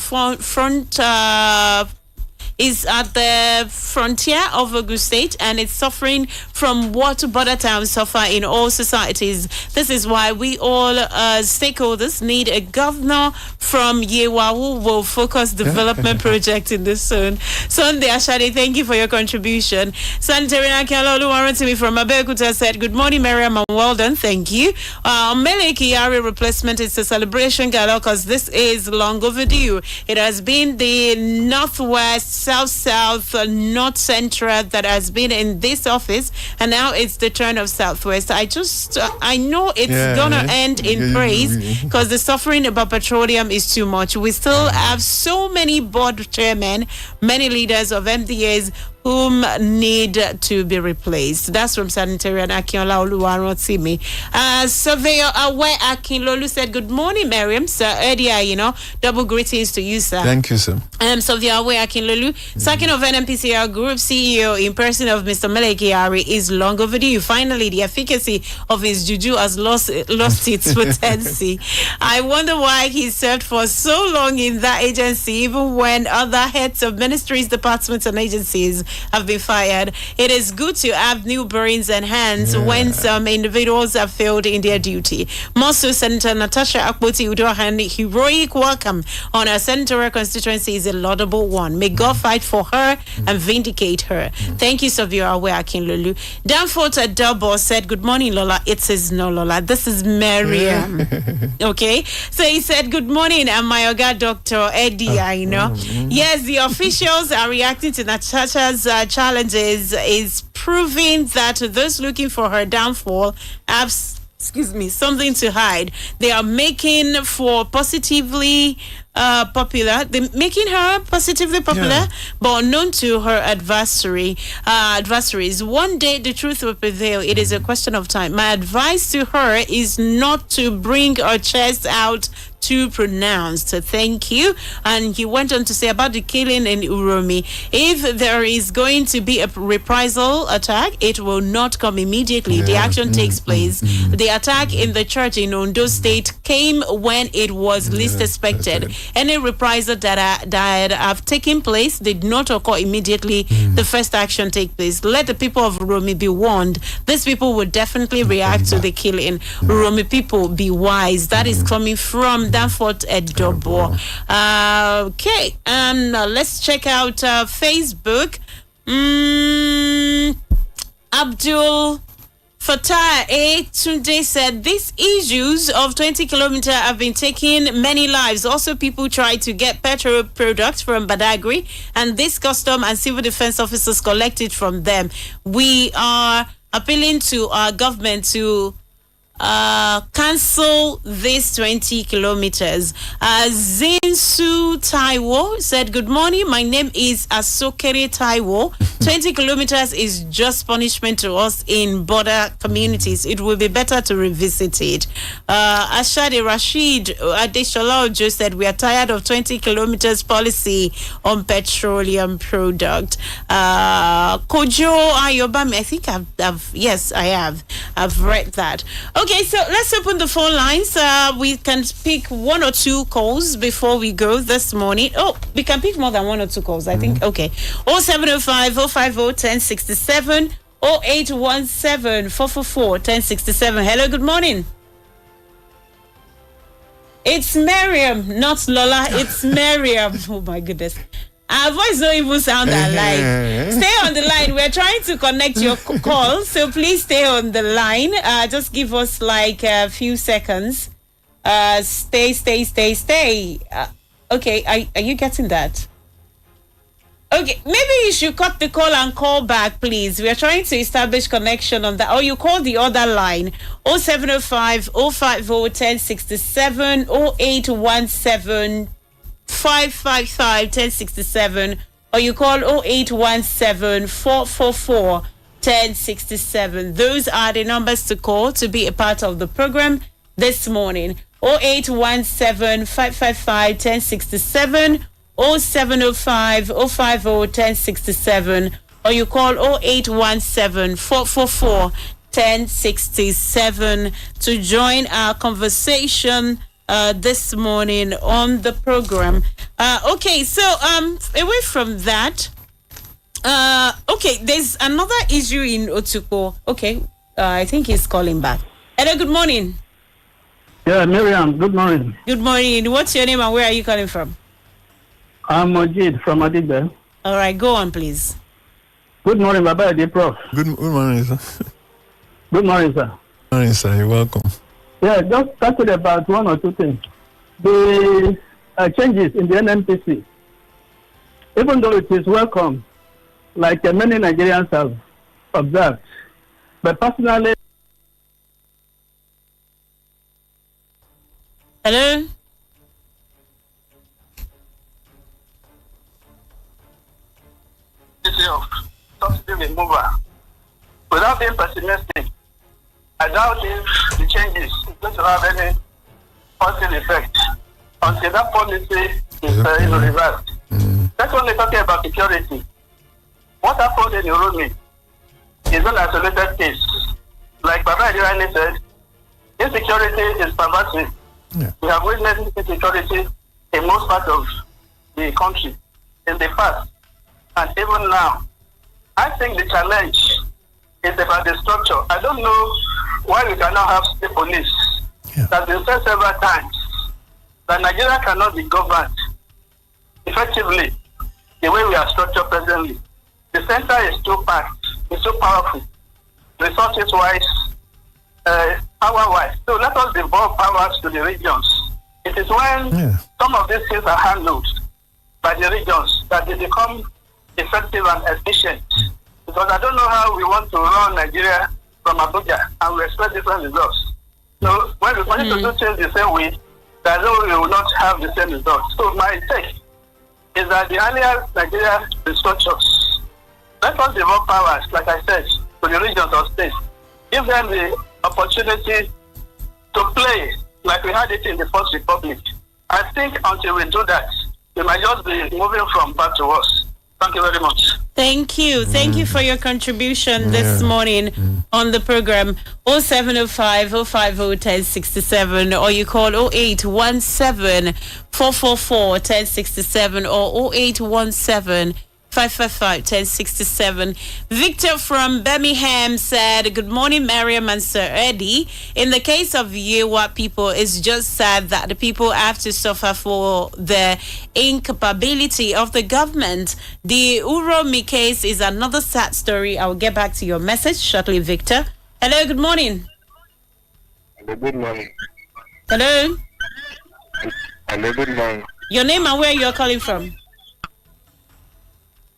the frontier of Ogun State, and it's suffering from what border towns suffer in all societies. This is why we all stakeholders need a governor from Yewa who will focus development project in this zone. Sunday Ashade, thank you for your contribution. Sanitary Oluwarantimi from Abeokuta said, "Good morning, Maryam, and well done. Thank you. Mele Kiyari replacement is a celebration gala because this is long overdue. It has been the Northwest, South, North Central that has been in this office, and now it's the turn of Southwest. I know it's gonna end in praise because the suffering about petroleum is too much. We still have so many board chairmen, many leaders of MDAs whom need to be replaced." That's from Sanitarian Akinola Oluwarotimi. Surveyor Awe Akinlolu said, "Good morning, Maryam. Sir Edia, double greetings to you, sir." Thank you, sir. Surveyor Awe Akinlolu, sacking of NNPCL Group CEO in person of Mr. Meleki is long overdue. Finally, the efficacy of his juju has lost its potency. I wonder why he served for so long in that agency, even when other heads of ministries, departments, and agencies have been fired. It is good to have new brains and hands when some individuals have failed in their duty. More so, Senator Natasha Akpoti Udohan's heroic welcome on her senatorial constituency is a laudable one. May God fight for her and vindicate her. Thank you, Savio Awe Akinlolu. Danforth Adobo said, "Good morning, Lola." It is no Lola. This is Maryam. Okay? So he said, "Good morning, and my Oga Dr. Eddie, Yes, the officials are reacting to Natasha's challenges is proving that those looking for her downfall have something to hide. They are making for positively popular. They're making her positively popular, but unknown to her adversaries. One day the truth will prevail. It is a question of time. My advice to her is not to bring her chest out too pronounced." Thank you. And he went on to say about the killing in Uromi, if there is going to be a reprisal attack, it will not come immediately. The action takes place. The attack in the church in Ondo State came when it was least expected. Any reprisal that have taken place did not occur immediately. The first action take place. Let the people of Uromi be warned. These people will definitely react to the killing. Uromi people, be wise. That is coming from Danforth Edobo. Okay, let's check out Facebook. Abdul Fatah A. Tunde said these issues of 20 kilometers have been taking many lives. Also, people try to get petrol products from Badagry, and this custom and civil defense officers collect it from them. We are appealing to our government to cancel this 20 kilometers. Zinsu Taiwo said, good morning. My name is Asokere Taiwo. 20 kilometers is just punishment to us in border communities. It will be better to revisit it. Ashade Rashid Adeshola Ojo said, we are tired of 20 kilometers policy on petroleum product. Kojo Ayobami, I think I've read that. Okay, so let's open the phone lines. We can pick one or two calls before we go this morning. Oh, we can pick more than one or two calls, I think. Okay. 0705 050 1067 0817 444 1067. Hello, good morning. It's Maryam, not Lola. It's Maryam. Oh, my goodness. Our voice don't even sound alike. Stay on the line. We're trying to connect your call, so please stay on the line. Just give us like a few seconds. Stay. Okay, are you getting that? Okay, maybe you should cut the call and call back, please. We are trying to establish connection on that. Or you call the other line, 0705 050 1067 0817 555 1067, or you call 0817 444 1067. Those are the numbers to call to be a part of the program this morning. 0817 555 1067, 0705 050 1067, or you call 0817 444 1067 to join our conversation this morning on the program. Okay, so away from that, okay, there's another issue in Otuko. Okay, I think he's calling back. Hello, good morning. Yeah, Miriam, good morning. Good morning. What's your name and where are you calling from? I'm Mojid from Adigbe. All right, go on, please. Good morning, Baba Ade Prof. Good morning, sir. Good morning, sir. Good morning, sir. You're welcome. Yeah, just talking about one or two things. The changes in the NNPC, even though it is welcome, like many Nigerians have observed, but personally... Hello? ...of subsidy removal, without being pessimistic, I doubt if the changes is going to have any positive effect until that policy is reversed. Let's only talk about security. What happened in Urumi is an isolated case. Like Baba Adirani said, insecurity is pervasive. Yeah. We have witnessed insecurity in most parts of the country in the past and even now. I think the challenge is about the structure. I don't know why we cannot have state police. Yeah. That's been said several times that Nigeria cannot be governed effectively the way we are structured presently. The center is too packed, it's too powerful, resources-wise, power-wise. So let us devolve powers to the regions. It is when some of these things are handled by the regions that they become effective and efficient. Because I don't know how we want to run Nigeria from Abuja and we expect different results. So when we want to do things the same way, there's no way we will not have the same results. So my take is that the earlier Nigeria restructures, let us develop powers, like I said, to the regions or states. Give them the opportunity to play like we had it in the First Republic. I think until we do that, we might just be moving from bad to worse. Thank you very much. Thank you. Thank you for your contribution this morning on the program. 0705 050 1067, or you call 0817 444 1067 or 0817 555 1067. Victor from Birmingham said, good morning, Maryam and Sir Eddie. In the case of Yewa people, it's just sad that the people have to suffer for the incapability of the government. The Uromi case is another sad story. I'll get back to your message shortly, Victor. Hello, good morning. Good morning. Hello. Hello, good morning. Your name and where you're calling from?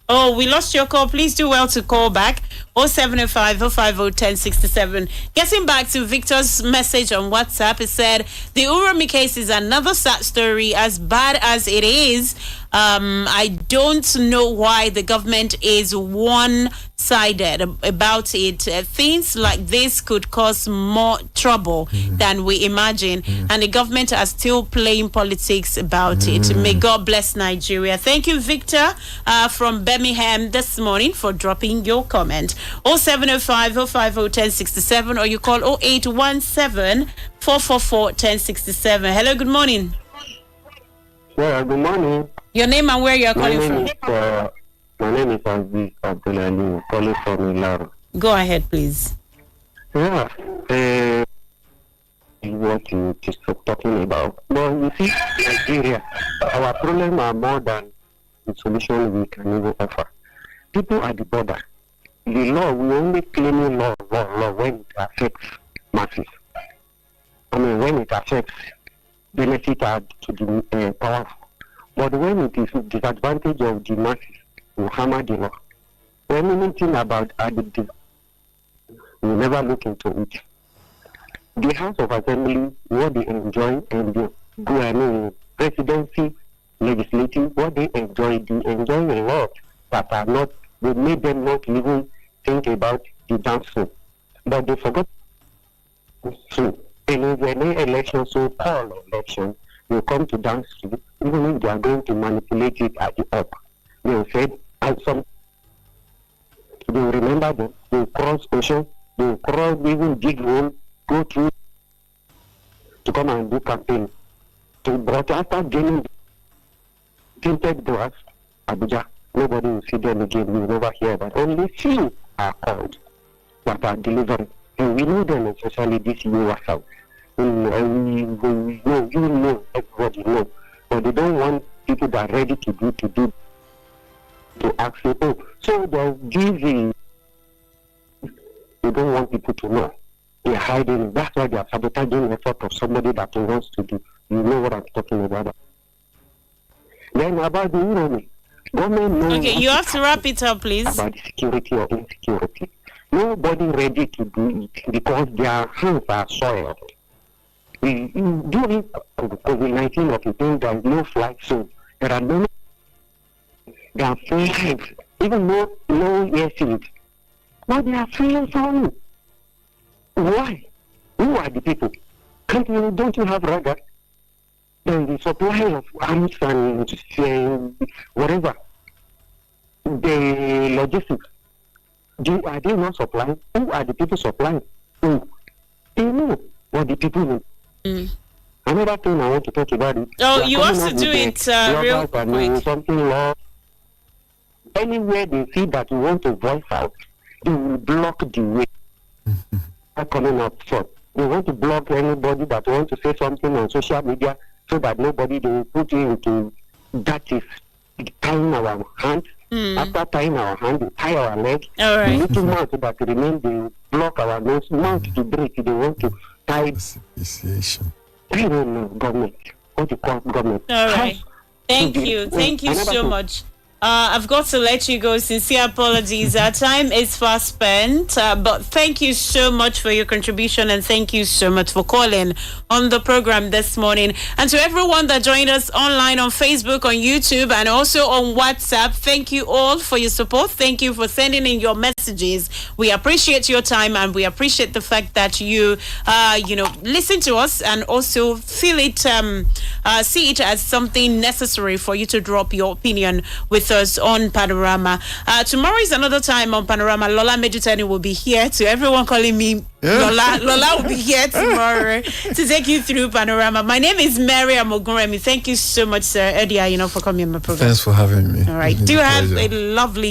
Oh, we lost your call. Please do well to call back. 075 050 1067. Getting back to Victor's message on WhatsApp, he said, the Uromi case is another sad story. As bad as it is, I don't know why the government is one-sided about it. Things like this could cause more trouble than we imagine. And the government are still playing politics about it. May God bless Nigeria. Thank you, Victor, from Birmingham this morning for dropping your comment. 0705 050 1067 or you call 0817 444 1067. Hello, good morning. Yeah, good morning. Your name and where you're calling from? My name is Aziz Abdulali, calling from Ilara. Go ahead, please. Yeah, what you just talking about. But you see, Nigeria, our problem are more than the solution we can even offer. People at the border, the law, we only claim law when it affects masses. I mean, when it affects benefit to the powerful. But when it is disadvantage of the masses, we hammer the law. When anything about additive, we never look into it. The House of Assembly, what they enjoy, and the presidency, legislative, what they enjoy a lot that are not, they made them not even think about the downside. But they forgot to. And if any election, so-called election, will come to downstream, even if they are going to manipulate it at the up. They will say, and some, they will remember them, they will cross ocean, they will cross even dig hole, go through to come and do campaign. But after gaining tinted doors, Abuja, nobody will see them again, we will never hear that. Only few are called that are delivering. And we know them, especially this year South. And we know, you know, everybody know. But they don't want people that are ready to ask you, oh, so they're giving. They don't want people to know. They're hiding. That's why they are sabotaging the effort of somebody that wants to do. You know what I'm talking about. Then about the economy. Okay, you have to wrap it up, please. About security or insecurity. Nobody ready to do it because their hands are soiled. During COVID-19 of the thing, there is no flight zone. There are no flags, even no airfield. But they are flying from. Why? Who are the people? Don't you have radar? Then the supply of arms and whatever, the logistics, are they not supplying? Who are the people supplying? Who? They know what the people need. Another thing I want to talk about is... Oh, you have to do it real quick. Something law. Anywhere they see that you want to voice out, they will block the way. Coming up front. They want to block anybody that wants to say something on social media so that nobody will put you into... That is tying our hand. After tying our hand, they tie our leg. All right. The little mouth that remain, they block our nose. Mouth to break, they want to tie... Association. I don't know, government. What you call government. All right. Thank you. Thank you so much. I've got to let you go. Sincere apologies. Our time is fast spent. But thank you so much for your contribution and thank you so much for calling on the program this morning. And to everyone that joined us online on Facebook, on YouTube, and also on WhatsApp, thank you all for your support. Thank you for sending in your messages. We appreciate your time and we appreciate the fact that you, listen to us and also feel it, see it as something necessary for you to drop your opinion with us on Panorama. Tomorrow is another time on Panorama. Lola Medjutani will be here. To everyone calling me Lola will be here tomorrow to take you through Panorama. My name is Maryam Ogunremi. Thank you so much, Sir Eddie, for coming on my program. Thanks for having me. All right. Do have a lovely